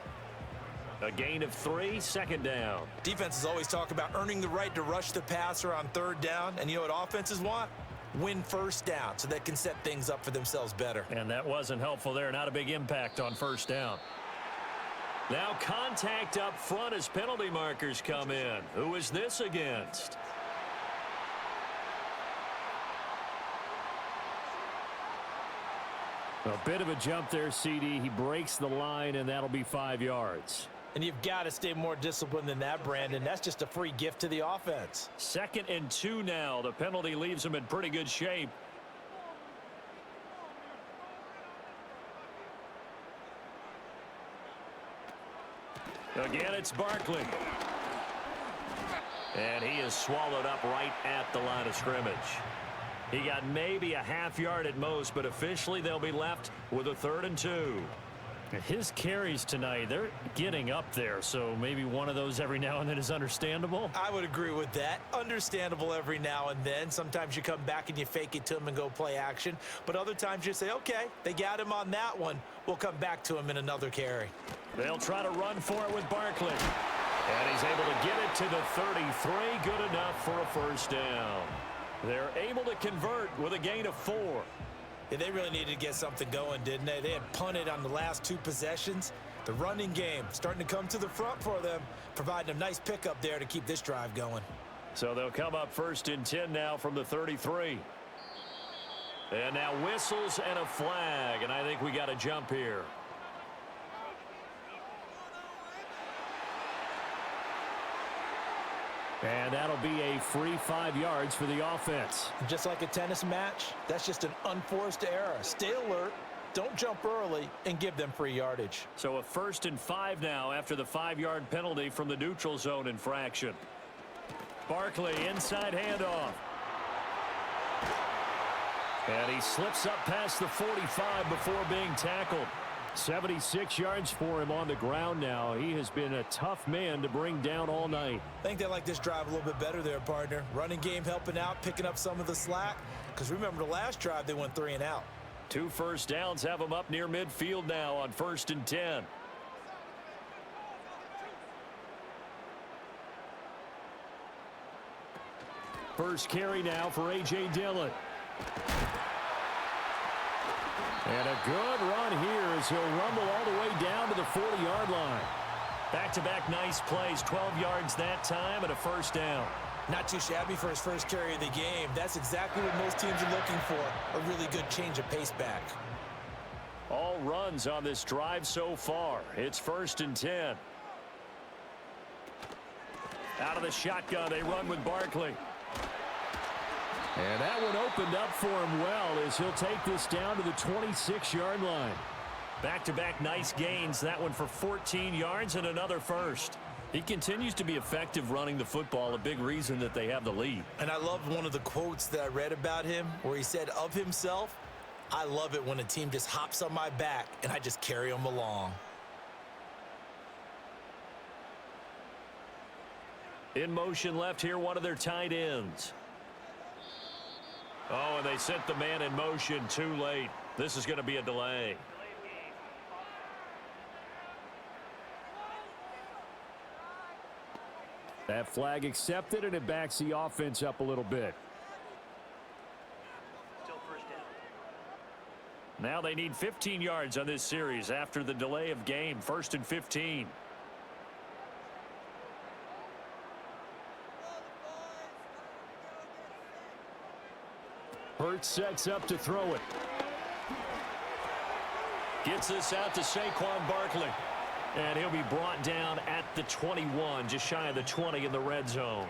A gain of 3, 2nd down. Defenses always talk about earning the right to rush the passer on 3rd down, and you know what offenses want? Win 1st down so they can set things up for themselves better. And that wasn't helpful there. Not a big impact on 1st down. Now contact up front as penalty markers come in. Who is this against? A bit of a jump there, CD. He breaks the line, and that'll be 5 yards. And you've got to stay more disciplined than that, Brandon. That's just a free gift to the offense. 2nd and 2 now. The penalty leaves them in pretty good shape. Again, it's Barkley. And he is swallowed up right at the line of scrimmage. He got maybe a half yard at most, but officially they'll be left with a 3rd and 2. His carries tonight, they're getting up there, so maybe one of those every now and then is understandable. I would agree with that. Understandable every now and then. Sometimes you come back and you fake it to him and go play action. But other times you say, okay, they got him on that one. We'll come back to him in another carry. They'll try to run for it with Barkley. And he's able to get it to the 33. Good enough for a 1st down. They're able to convert with a gain of 4. Yeah, they really needed to get something going, didn't they? They had punted on the last 2 possessions. The running game starting to come to the front for them, providing a nice pickup there to keep this drive going. So they'll come up 1st and 10 now from the 33. And now whistles and a flag, and I think we got a jump here. And that'll be a free 5 yards for the offense. Just like a tennis match, that's just an unforced error. Stay alert, don't jump early, and give them free yardage. So a 1st and 5 now after the 5-yard penalty from the neutral zone infraction. Barkley, inside handoff. And he slips up past the 45 before being tackled. 76 yards for him on the ground now. He has been a tough man to bring down all night. I think they like this drive a little bit better there, partner. Running game helping out, picking up some of the slack. Because remember the last drive, they went 3 and out. 2 first downs have him up near midfield now on 1st and 10. First carry now for A.J. Dillon. And a good run here as he'll rumble all the way down to the 40-yard line. Back-to-back nice plays, 12 yards that time and a 1st down. Not too shabby for his first carry of the game. That's exactly what most teams are looking for, a really good change of pace back. All runs on this drive so far. It's 1st and 10. Out of the shotgun, they run with Barkley. And that one opened up for him well as he'll take this down to the 26-yard line. Back-to-back nice gains. That one for 14 yards and another 1st. He continues to be effective running the football, a big reason that they have the lead. And I love one of the quotes that I read about him where he said of himself, I love it when a team just hops on my back and I just carry them along. In motion left here, one of their tight ends. Oh, and they sent the man in motion too late. This is going to be a delay. That flag accepted, and it backs the offense up a little bit. Now they need 15 yards on this series after the delay of game. 1st and 15. Hurts sets up to throw it. Gets this out to Saquon Barkley. And he'll be brought down at the 21, just shy of the 20 in the red zone.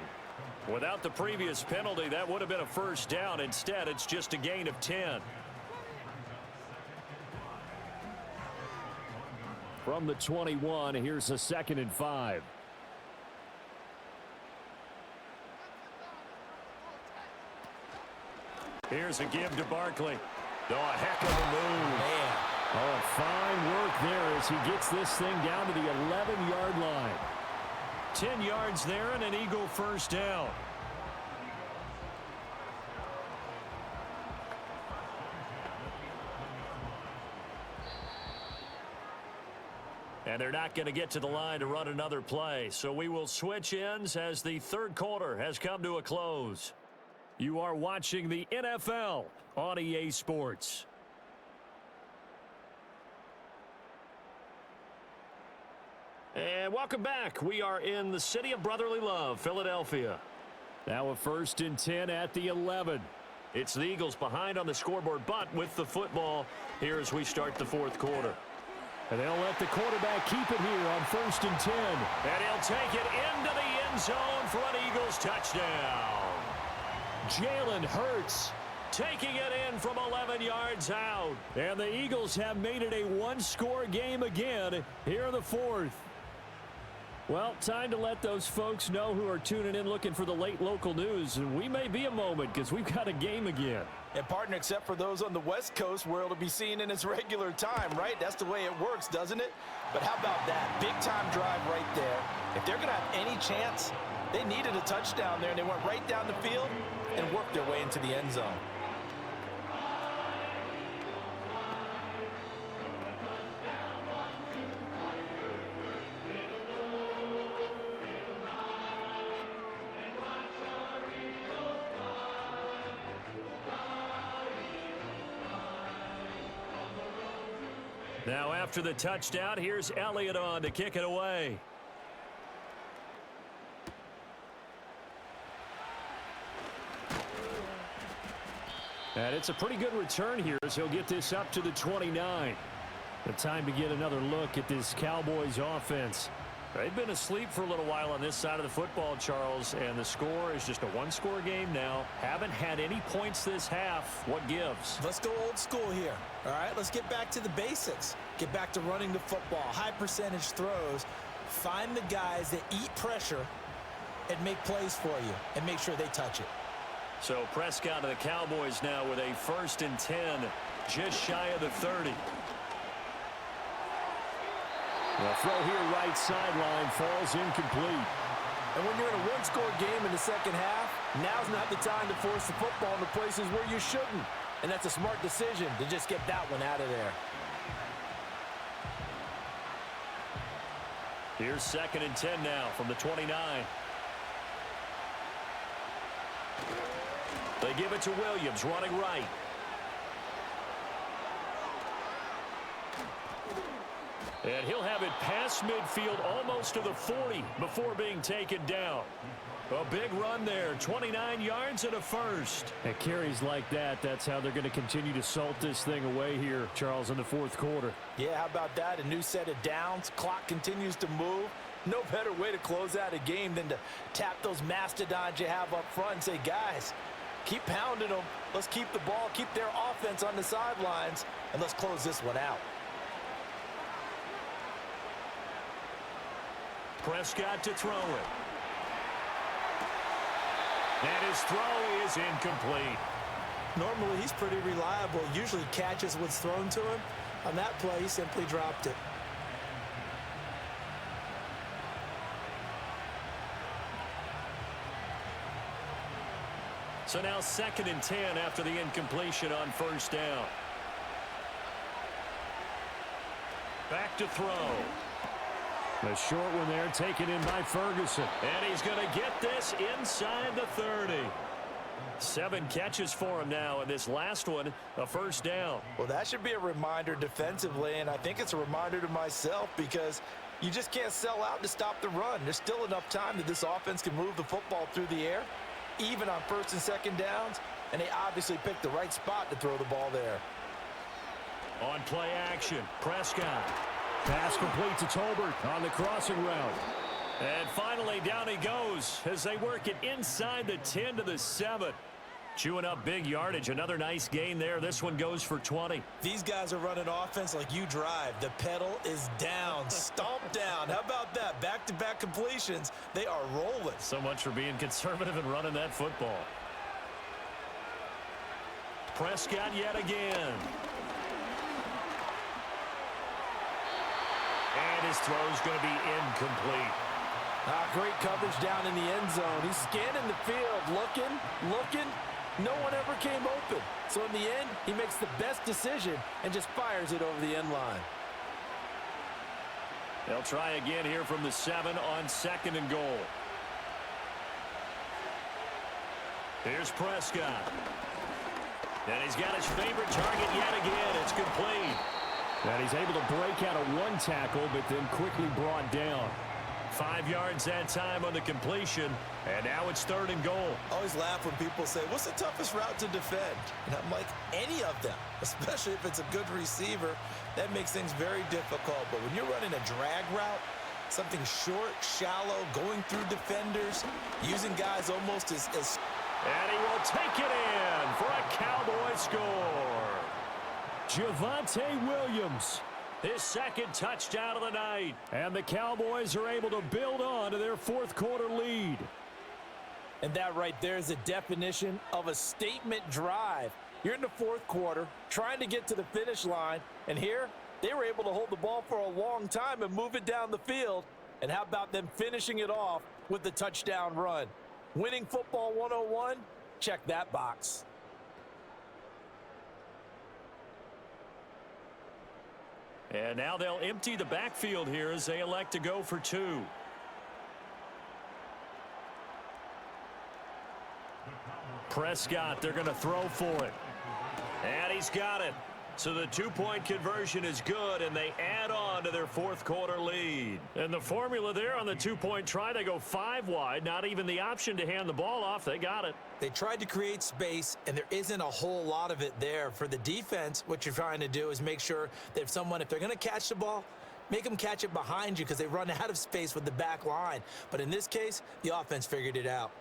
Without the previous penalty, that would have been a first down. Instead, it's just a gain of 10. From the 21, here's a 2nd and 5. Here's a give to Barkley. Oh, a heck of a move. Man. Oh, fine work there as he gets this thing down to the 11-yard line. 10 yards there and an Eagle first down. And they're not going to get to the line to run another play. So we will switch ends as the third quarter has come to a close. You are watching the NFL on EA Sports. And welcome back. We are in the city of brotherly love, Philadelphia. Now a 1st and 10 at the 11. It's the Eagles behind on the scoreboard, but with the football here as we start the fourth quarter. And they'll let the quarterback keep it here on 1st and 10. And he'll take it into the end zone for an Eagles touchdown. Jalen Hurts taking it in from 11 yards out. And the Eagles have made it a one-score game again here in the fourth. Well, time to let those folks know who are tuning in looking for the late local news. And we may be a moment because we've got a game again. And partner, except for those on the West Coast where it'll be seen in its regular time, right? That's the way it works, doesn't it? But how about that? Big-time drive right there. If they're going to have any chance, they needed a touchdown there, and they went right down the field and worked their way into the end zone. Now after the touchdown, here's Elliott on to kick it away. And it's a pretty good return here as he'll get this up to the 29. The time to get another look at this Cowboys offense. They've been asleep for a little while on this side of the football, Charles, and the score is just a one-score game now. Haven't had any points this half. What gives? Let's go old school here. All right, let's get back to the basics. Get back to running the football, high percentage throws. Find the guys that eat pressure and make plays for you and make sure they touch it. So Prescott of the Cowboys now with a 1st and 10, just shy of the 30. The throw here right sideline falls incomplete. And when you're in a one-score game in the second half, now's not the time to force the football into places where you shouldn't. And that's a smart decision to just get that one out of there. Here's 2nd and 10 now from the 29. They give it to Williams, running right. And he'll have it past midfield almost to the 40 before being taken down. A big run there, 29 yards and a first. At carries like that, that's how they're going to continue to salt this thing away here, Charles, in the fourth quarter. Yeah, how about that? A new set of downs. Clock continues to move. No better way to close out a game than to tap those mastodons you have up front and say, guys, keep pounding them. Let's keep the ball, keep their offense on the sidelines, and let's close this one out. Prescott to throw it. And his throw is incomplete. Normally, he's pretty reliable. Usually catches what's thrown to him. On that play, he simply dropped it. So now 2nd and 10 after the incompletion on 1st down. Back to throw. The short one there taken in by Ferguson. And he's going to get this inside the 30. 7 catches for him now, and this last one, a 1st down. Well, that should be a reminder defensively, and I think it's a reminder to myself because you just can't sell out to stop the run. There's still enough time that this offense can move the football through the air, even on 1st and 2nd downs, and they obviously picked the right spot to throw the ball there. On play action, Prescott. Pass complete to Tolbert on the crossing route. And finally, down he goes as they work it inside the 10 to the 7. Chewing up big yardage. Another nice gain there. This one goes for 20. These guys are running offense like you drive. The pedal is down, stomped down. How about that? Back-to-back completions. They are rolling. So much for being conservative and running that football. Prescott yet again. And his throw's going to be incomplete. Great coverage down in the end zone. He's scanning the field, looking. No one ever came open. So in the end, he makes the best decision and just fires it over the end line. They'll try again here from the 7 on 2nd and goal. Here's Prescott. And he's got his favorite target yet again. It's complete. And he's able to break out of one tackle, but then quickly brought down. 5 yards that time on the completion, and now it's 3rd and goal. I always laugh when people say, what's the toughest route to defend? And I'm like, any of them, especially if it's a good receiver. That makes things very difficult. But when you're running a drag route, something short, shallow, going through defenders, using guys almost as... And he will take it in for a Cowboy score. Javonte Williams, his 2nd touchdown of the night. And the Cowboys are able to build on to their 4th quarter lead. And that right there is the definition of a statement drive. You're in the 4th quarter, trying to get to the finish line. And here, they were able to hold the ball for a long time and move it down the field. And how about them finishing it off with the touchdown run? Winning football 101? Check that box. And now they'll empty the backfield here as they elect to go for 2. Prescott, they're going to throw for it. And he's got it. So the 2-point conversion is good, and they add on to their 4th quarter lead. And the formula there on the 2-point try, they go 5 wide. Not even the option to hand the ball off. They got it. They tried to create space, and there isn't a whole lot of it there. For the defense, what you're trying to do is make sure that if they're going to catch the ball, make them catch it behind you because they run out of space with the back line. But in this case, the offense figured it out.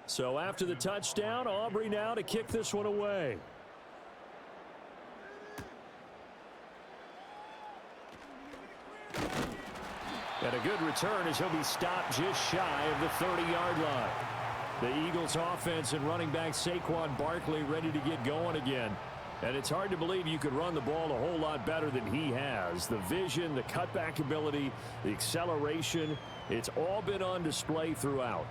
So after the touchdown, Aubrey now to kick this one away. And a good return as he'll be stopped just shy of the 30-yard line. The Eagles offense and running back Saquon Barkley ready to get going again. And it's hard to believe you could run the ball a whole lot better than he has. The vision, the cutback ability, the acceleration, it's all been on display throughout.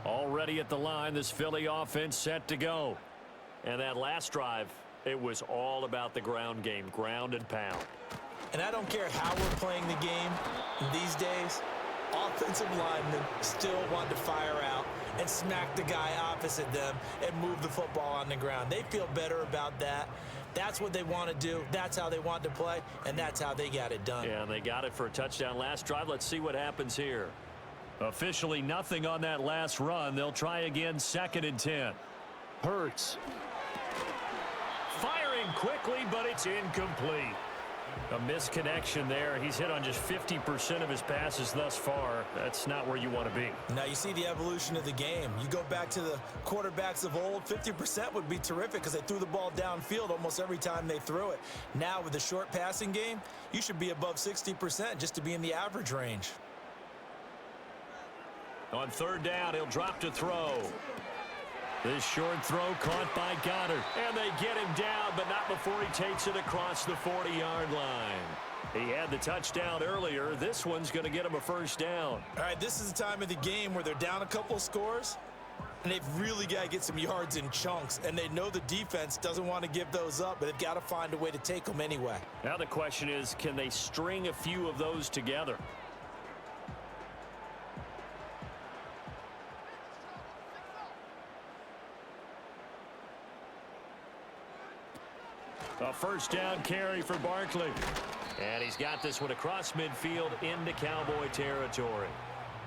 Already at the line, this Philly offense set to go. And that last drive, it was all about the ground game, ground and pound. And I don't care how we're playing the game these days, offensive linemen still want to fire out and smack the guy opposite them and move the football on the ground. They feel better about that. That's what they want to do. That's how they want to play, and that's how they got it done. Yeah, and they got it for a touchdown last drive. Let's see what happens here. Officially nothing on that last run. They'll try again, 2nd and 10. Hurts. Firing quickly, but it's incomplete. A misconnection there. He's hit on just 50% of his passes thus far. That's not where you want to be. Now you see the evolution of the game. You go back to the quarterbacks of old, 50% would be terrific because they threw the ball downfield almost every time they threw it. Now with the short passing game, you should be above 60% just to be in the average range. On 3rd down, he'll drop to throw. This short throw caught by Goddard. And they get him down, but not before he takes it across the 40-yard line. He had the touchdown earlier. This one's going to get him a 1st down. All right, this is the time of the game where they're down a couple of scores. And they've really got to get some yards in chunks, and they know the defense doesn't want to give those up, but they've got to find a way to take them anyway. Now the question is, can they string a few of those together? A first down carry for Barkley. And he's got this one across midfield into Cowboy territory.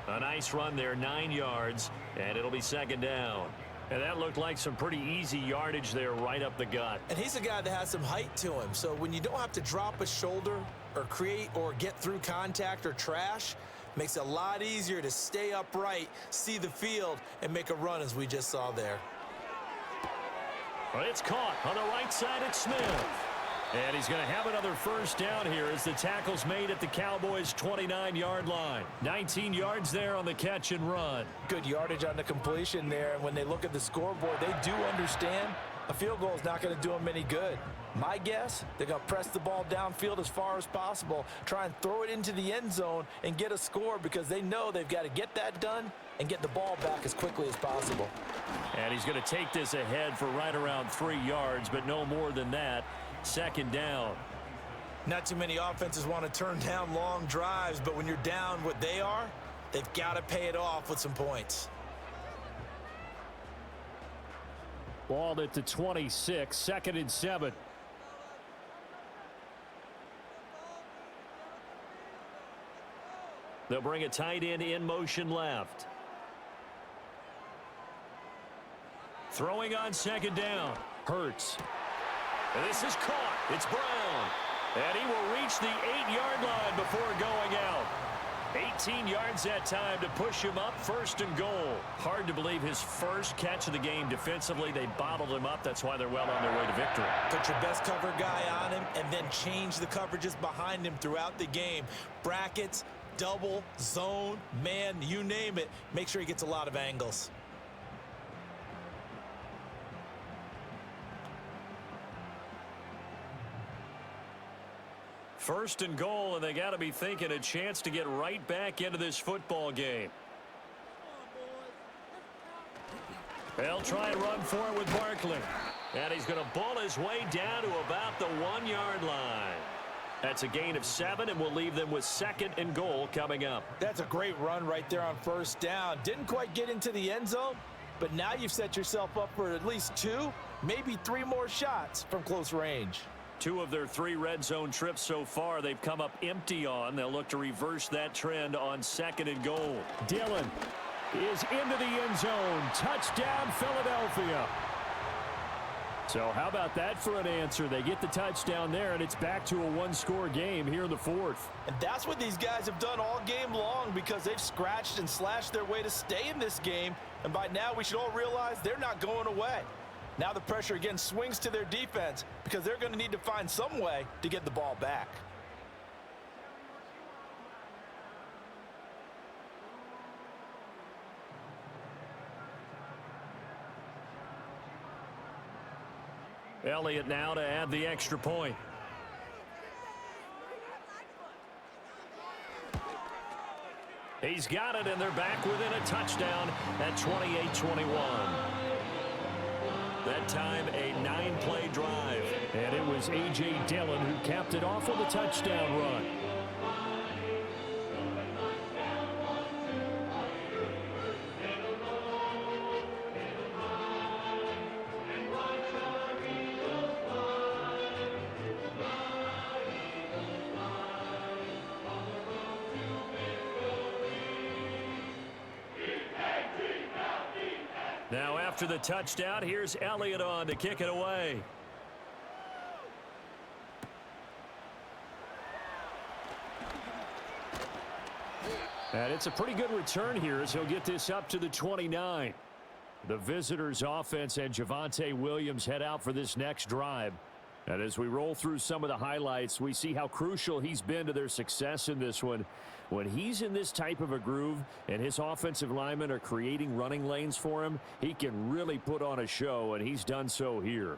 A nice run there, 9 yards, and it'll be second down. And that looked like some pretty easy yardage there right up the gut. And he's a guy that has some height to him, so when you don't have to drop a shoulder or create or get through contact or trash, makes it a lot easier to stay upright, see the field, and make a run as we just saw there. Well, it's caught on the right side at Smith. And he's going to have another first down here as the tackle's made at the Cowboys' 29-yard line. 19 yards there on the catch and run. Good yardage on the completion there. And when they look at the scoreboard, they do understand a field goal is not going to do them any good. My guess, they're going to press the ball downfield as far as possible, try and throw it into the end zone and get a score because they know they've got to get that done and get the ball back as quickly as possible. And he's going to take this ahead for right around 3 yards, but no more than that. Second down. Not too many offenses want to turn down long drives, but when you're down what they are, they've got to pay it off with some points. Ball at the 26, 2nd and 7. They'll bring a tight end in motion left. Throwing on second down. Hurts. And this is caught. It's Brown. And he will reach the 8-yard line before going out. 18 yards that time to push him up, 1st and goal. Hard to believe his first catch of the game defensively. They bottled him up. That's why they're well on their way to victory. Put your best cover guy on him and then change the coverages behind him throughout the game. Brackets, double, zone, man, you name it. Make sure he gets a lot of angles. First and goal, and they got to be thinking a chance to get right back into this football game. They'll try and run for it with Barkley. And he's going to bull his way down to about the 1-yard line. That's a gain of 7, and we'll leave them with 2nd and goal coming up. That's a great run right there on first down. Didn't quite get into the end zone, but now you've set yourself up for at least 2, maybe 3 more shots from close range. 2 of their 3 red zone trips so far they've come up empty on. They'll look to reverse that trend on 2nd and goal. Dillon is into the end zone. Touchdown, Philadelphia. So how about that for an answer? They get the touchdown there, and it's back to a 1-score game here in the 4th. And that's what these guys have done all game long because they've scratched and slashed their way to stay in this game. And by now we should all realize they're not going away. Now the pressure again swings to their defense because they're going to need to find some way to get the ball back. Elliott now to add the extra point. He's got it, and they're back within a touchdown at 28-21. That time, a 9-play drive. And it was A.J. Dillon who capped it off with a touchdown run. Now after the touchdown, here's Elliott on to kick it away. And it's a pretty good return here as he'll get this up to the 29. The visitors' offense and Javonte Williams head out for this next drive. And as we roll through some of the highlights, we see how crucial he's been to their success in this one. When he's in this type of a groove and his offensive linemen are creating running lanes for him, he can really put on a show, and he's done so here.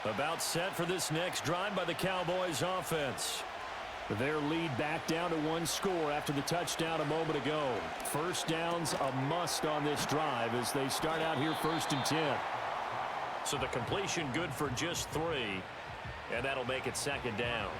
About set for this next drive by the Cowboys offense. Their lead back down to one score after the touchdown a moment ago. First down's a must on this drive as they start out here 1st and 10. So the completion good for just 3, and that'll make it 2nd down.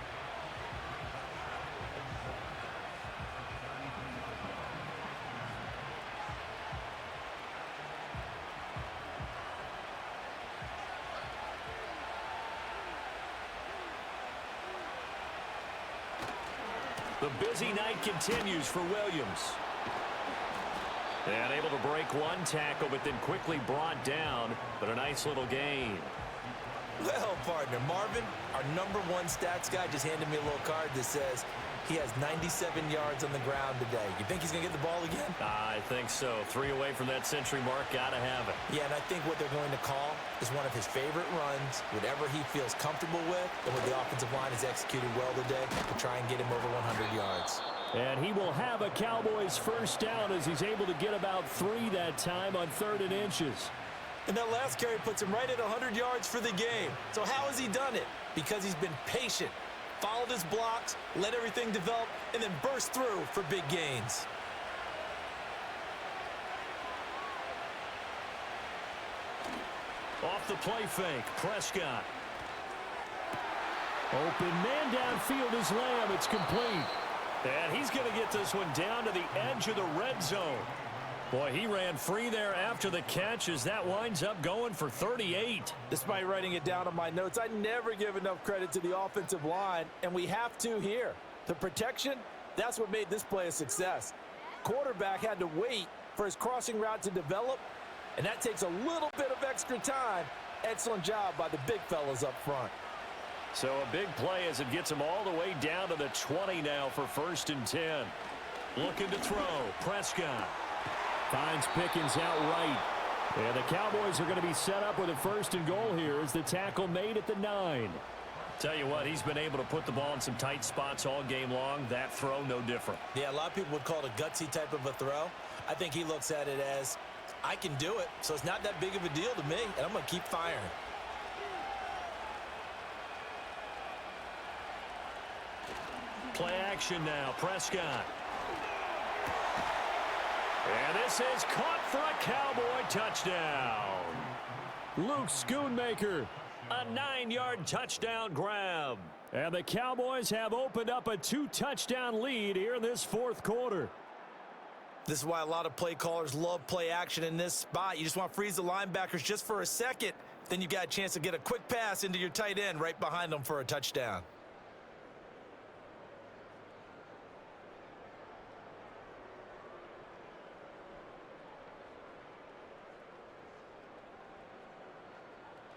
The busy night continues for Williams. And able to break one tackle, but then quickly brought down. But a nice little gain. Well, partner, Marvin, our #1 stats guy, just handed me a little card that says he has 97 yards on the ground today. You think he's going to get the ball again? I think so. 3 away from that century mark. Got to have it. Yeah, and I think what they're going to call is one of his favorite runs, whatever he feels comfortable with, and what the offensive line has executed well today to try and get him over 100 yards. And he will have a Cowboys first down as he's able to get about 3 that time on 3rd and inches. And that last carry puts him right at 100 yards for the game. So how has he done it? Because he's been patient, followed his blocks, let everything develop, and then burst through for big gains. Off the play fake, Prescott. Open man downfield is Lamb. It's complete. And he's going to get this one down to the edge of the red zone. Boy, he ran free there after the catch as that winds up going for 38. Despite writing it down on my notes, I never give enough credit to the offensive line, and we have to here. The protection, that's what made this play a success. Quarterback had to wait for his crossing route to develop, and that takes a little bit of extra time. Excellent job by the big fellas up front. So a big play as it gets him all the way down to the 20 now for 1st and 10. Looking to throw, Prescott. Finds Pickens out right. And the Cowboys are going to be set up with a 1st and goal here as the tackle made at the 9. Tell you what, he's been able to put the ball in some tight spots all game long. That throw, no different. Yeah, a lot of people would call it a gutsy type of a throw. I think he looks at it as, I can do it, so it's not that big of a deal to me, and I'm going to keep firing. Play action now, Prescott. And this is caught for a Cowboy touchdown. Luke Schoonmaker, a 9-yard touchdown grab. And the Cowboys have opened up a 2-touchdown lead here in this 4th quarter. This is why a lot of play callers love play action in this spot. You just want to freeze the linebackers just for a second. Then you got a chance to get a quick pass into your tight end right behind them for a touchdown.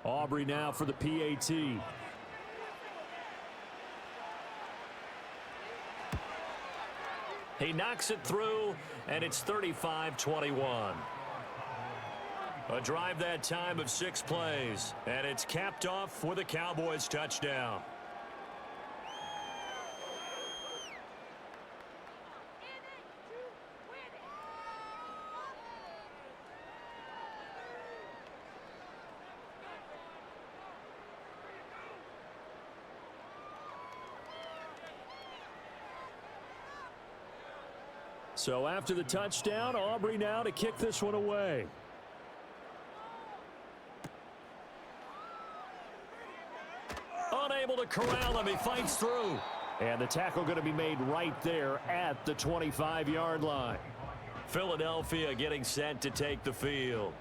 Aubrey now for the PAT. He knocks it through, and it's 35-21. A drive that time of 6 plays, and it's capped off with a Cowboys touchdown. So after the touchdown, Aubrey now to kick this one away. Unable to corral him. He fights through. And the tackle going to be made right there at the 25-yard line. Philadelphia getting set to take the field.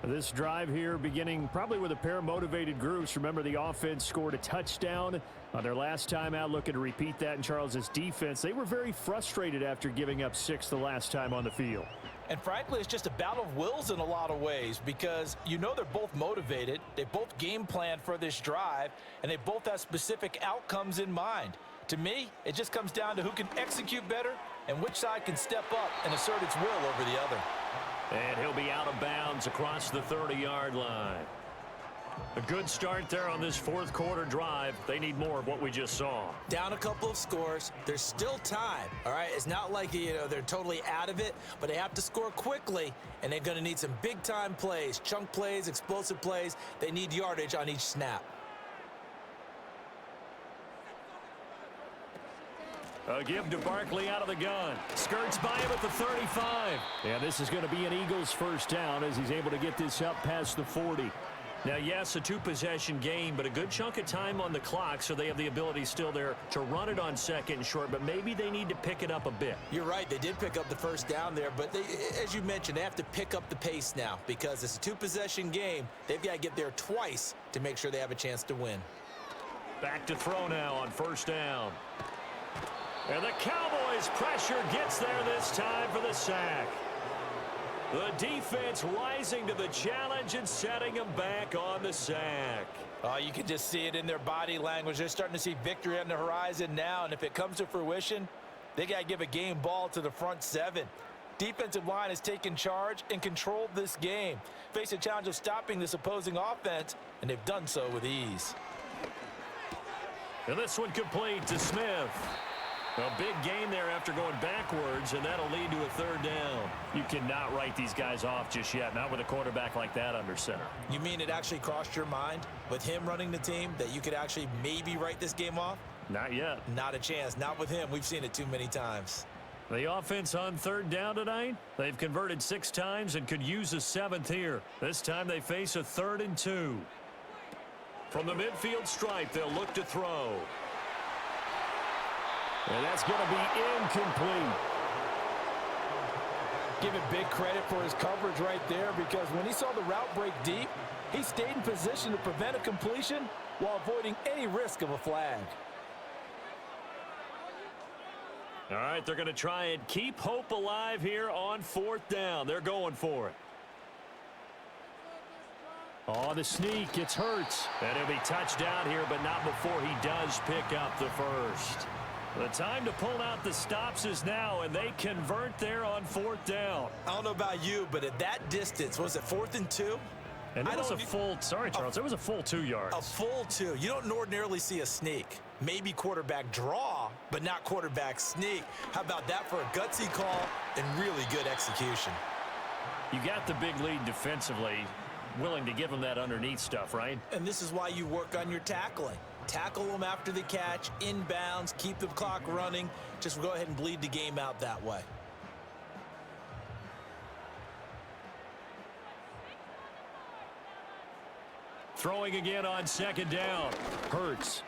This drive here beginning probably with a pair of motivated groups. Remember, the offense scored a touchdown on their last time out. Looking to repeat that in Charles's defense. They were very frustrated after giving up 6 the last time on the field. And frankly, it's just a battle of wills in a lot of ways because you know they're both motivated. They both game plan for this drive, and they both have specific outcomes in mind. To me, it just comes down to who can execute better and which side can step up and assert its will over the other. And he'll be out of bounds across the 30-yard line. A good start there on this 4th quarter drive. They need more of what we just saw. Down a couple of scores. There's still time, all right? It's not like, they're totally out of it, but they have to score quickly, and they're going to need some big-time plays, chunk plays, explosive plays. They need yardage on each snap. A give to Barkley out of the gun. Skirts by him at the 35. And this is going to be an Eagles first down as he's able to get this up past the 40. Now, yes, a two-possession game, but a good chunk of time on the clock, so they have the ability still there to run it on second and short, but maybe they need to pick it up a bit. You're right. They did pick up the first down there, but they, as you mentioned, they have to pick up the pace now because it's a two-possession game. They've got to get there twice to make sure they have a chance to win. Back to throw now on first down. And the Cowboys' pressure gets there this time for the sack. The defense rising to the challenge and setting them back on the sack. Oh, you can just see it in their body language. They're starting to see victory on the horizon now, and if it comes to fruition, they got to give a game ball to the front seven. Defensive line has taken charge and controlled this game. Face a challenge of stopping this opposing offense, and they've done so with ease. And this one complete to Smith. A big gain there after going backwards, and that'll lead to a third down. You cannot write these guys off just yet, not with a quarterback like that under center. You mean it actually crossed your mind with him running the team that you could actually maybe write this game off? Not yet. Not a chance. Not with him. We've seen it too many times. The offense on third down tonight, they've converted 6 times and could use a 7th here. This time they face a 3rd and 2. From the midfield stripe, they'll look to throw. And that's going to be incomplete. Give him big credit for his coverage right there because when he saw the route break deep, he stayed in position to prevent a completion while avoiding any risk of a flag. All right, they're going to try and keep hope alive here on 4th down. They're going for it. Oh, the sneak. It's Hurts. And it'll be touchdown here, but not before he does pick up the first. The time to pull out the stops is now, and they convert there on 4th down. I don't know about you, but at that distance, was it 4th and 2? And it was a full, sorry, Charles, it was a full 2 yards. A full 2. You don't ordinarily see a sneak. Maybe quarterback draw, but not quarterback sneak. How about that for a gutsy call and really good execution? You got the big lead defensively, willing to give them that underneath stuff, right? And this is why you work on your tackling. Tackle them after the catch, inbounds, keep the clock running. Just go ahead and bleed the game out that way. Throwing again on 2nd down. Hurts.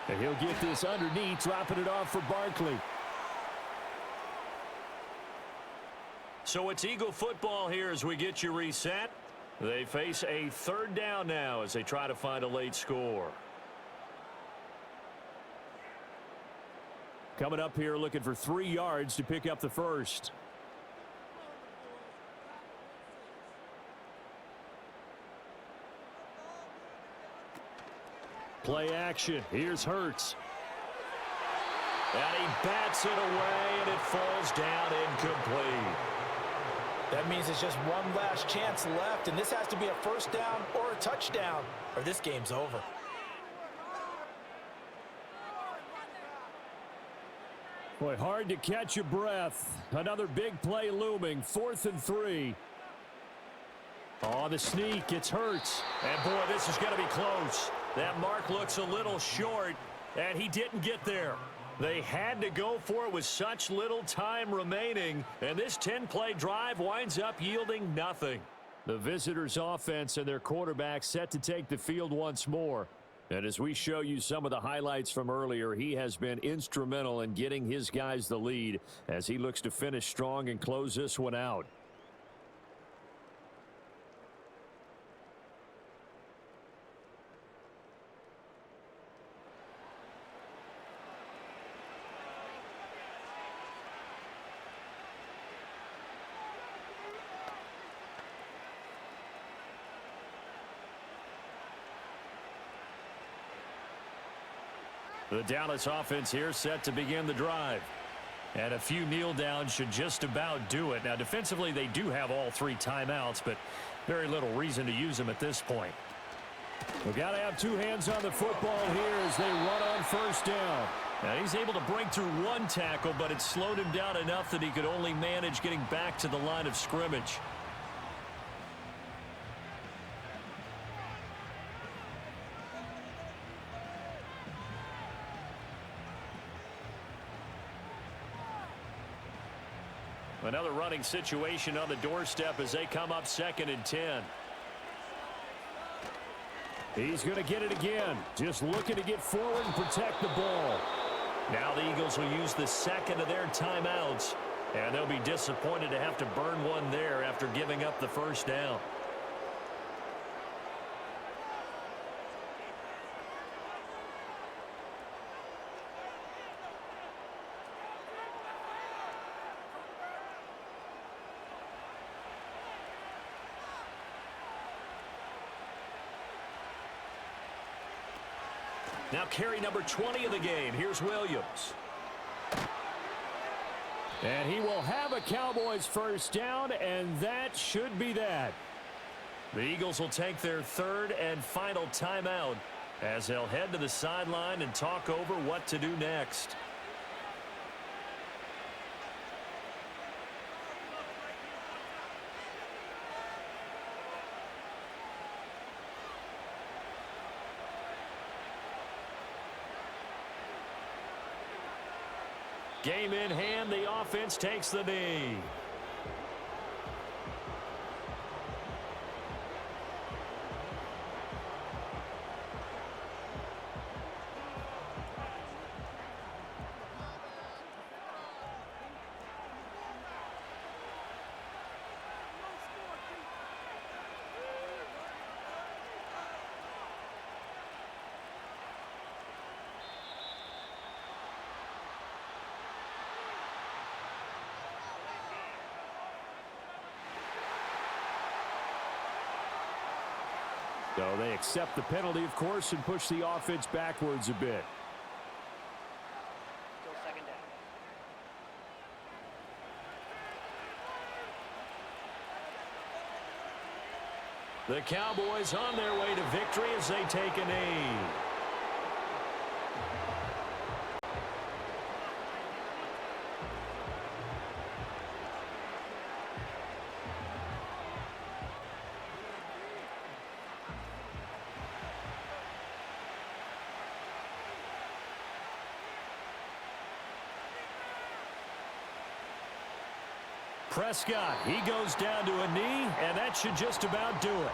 And he'll get this underneath, dropping it off for Barkley. So it's Eagle football here as we get you reset. They face a 3rd down now as they try to find a late score. Coming up here looking for 3 yards to pick up the first. Play action. Here's Hurts. And he bats it away, and it falls down incomplete. That means it's just one last chance left, and this has to be a first down or a touchdown, or this game's over. Boy, hard to catch your breath. Another big play looming. 4th and 3. Oh, the sneak. It's Hurts. And, boy, this is going to be close. That mark looks a little short, and he didn't get there. They had to go for it with such little time remaining, and this 10-play drive winds up yielding nothing. The visitors' offense and their quarterback set to take the field once more. And as we show you some of the highlights from earlier, he has been instrumental in getting his guys the lead as he looks to finish strong and close this one out. The Dallas offense here set to begin the drive. And a few kneel downs should just about do it. Now, defensively, they do have all 3 timeouts, but very little reason to use them at this point. We've got to have 2 hands on the football here as they run on first down. Now, he's able to break through 1 tackle, but it slowed him down enough that he could only manage getting back to the line of scrimmage. Another running situation on the doorstep as they come up 2nd and 10. He's going to get it again. Just looking to get forward and protect the ball. Now the Eagles will use the second of their timeouts. And they'll be disappointed to have to burn one there after giving up the first down. Now carry number 20 of the game. Here's Williams. And he will have a Cowboys first down, and that should be that. The Eagles will take their third and final timeout as they'll head to the sideline and talk over what to do next. Game in hand, the offense takes the knee. So they accept the penalty, of course, and push the offense backwards a bit. Still 2nd down. The Cowboys on their way to victory as they take a knee. Prescott, he goes down to a knee, and that should just about do it.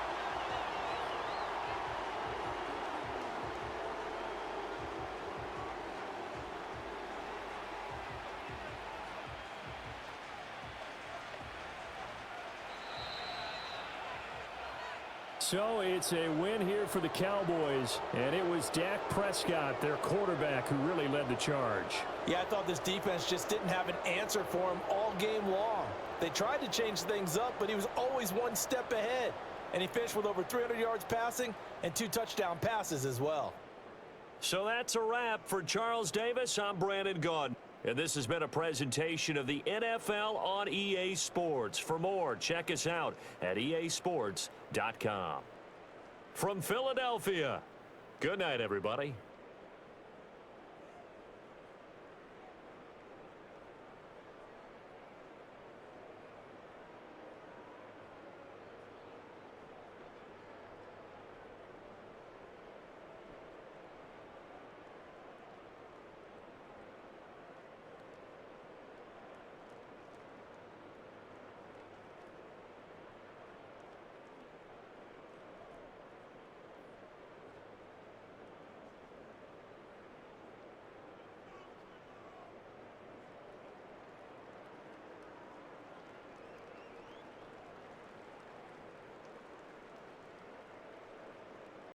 So it's a win here for the Cowboys, and it was Dak Prescott, their quarterback, who really led the charge. Yeah, I thought this defense just didn't have an answer for him all game long. They tried to change things up, but he was always one step ahead. And he finished with over 300 yards passing and 2 touchdown passes as well. So that's a wrap for Charles Davis. I'm Brandon Gaudin. And this has been a presentation of the NFL on EA Sports. For more, check us out at easports.com. From Philadelphia, good night, everybody.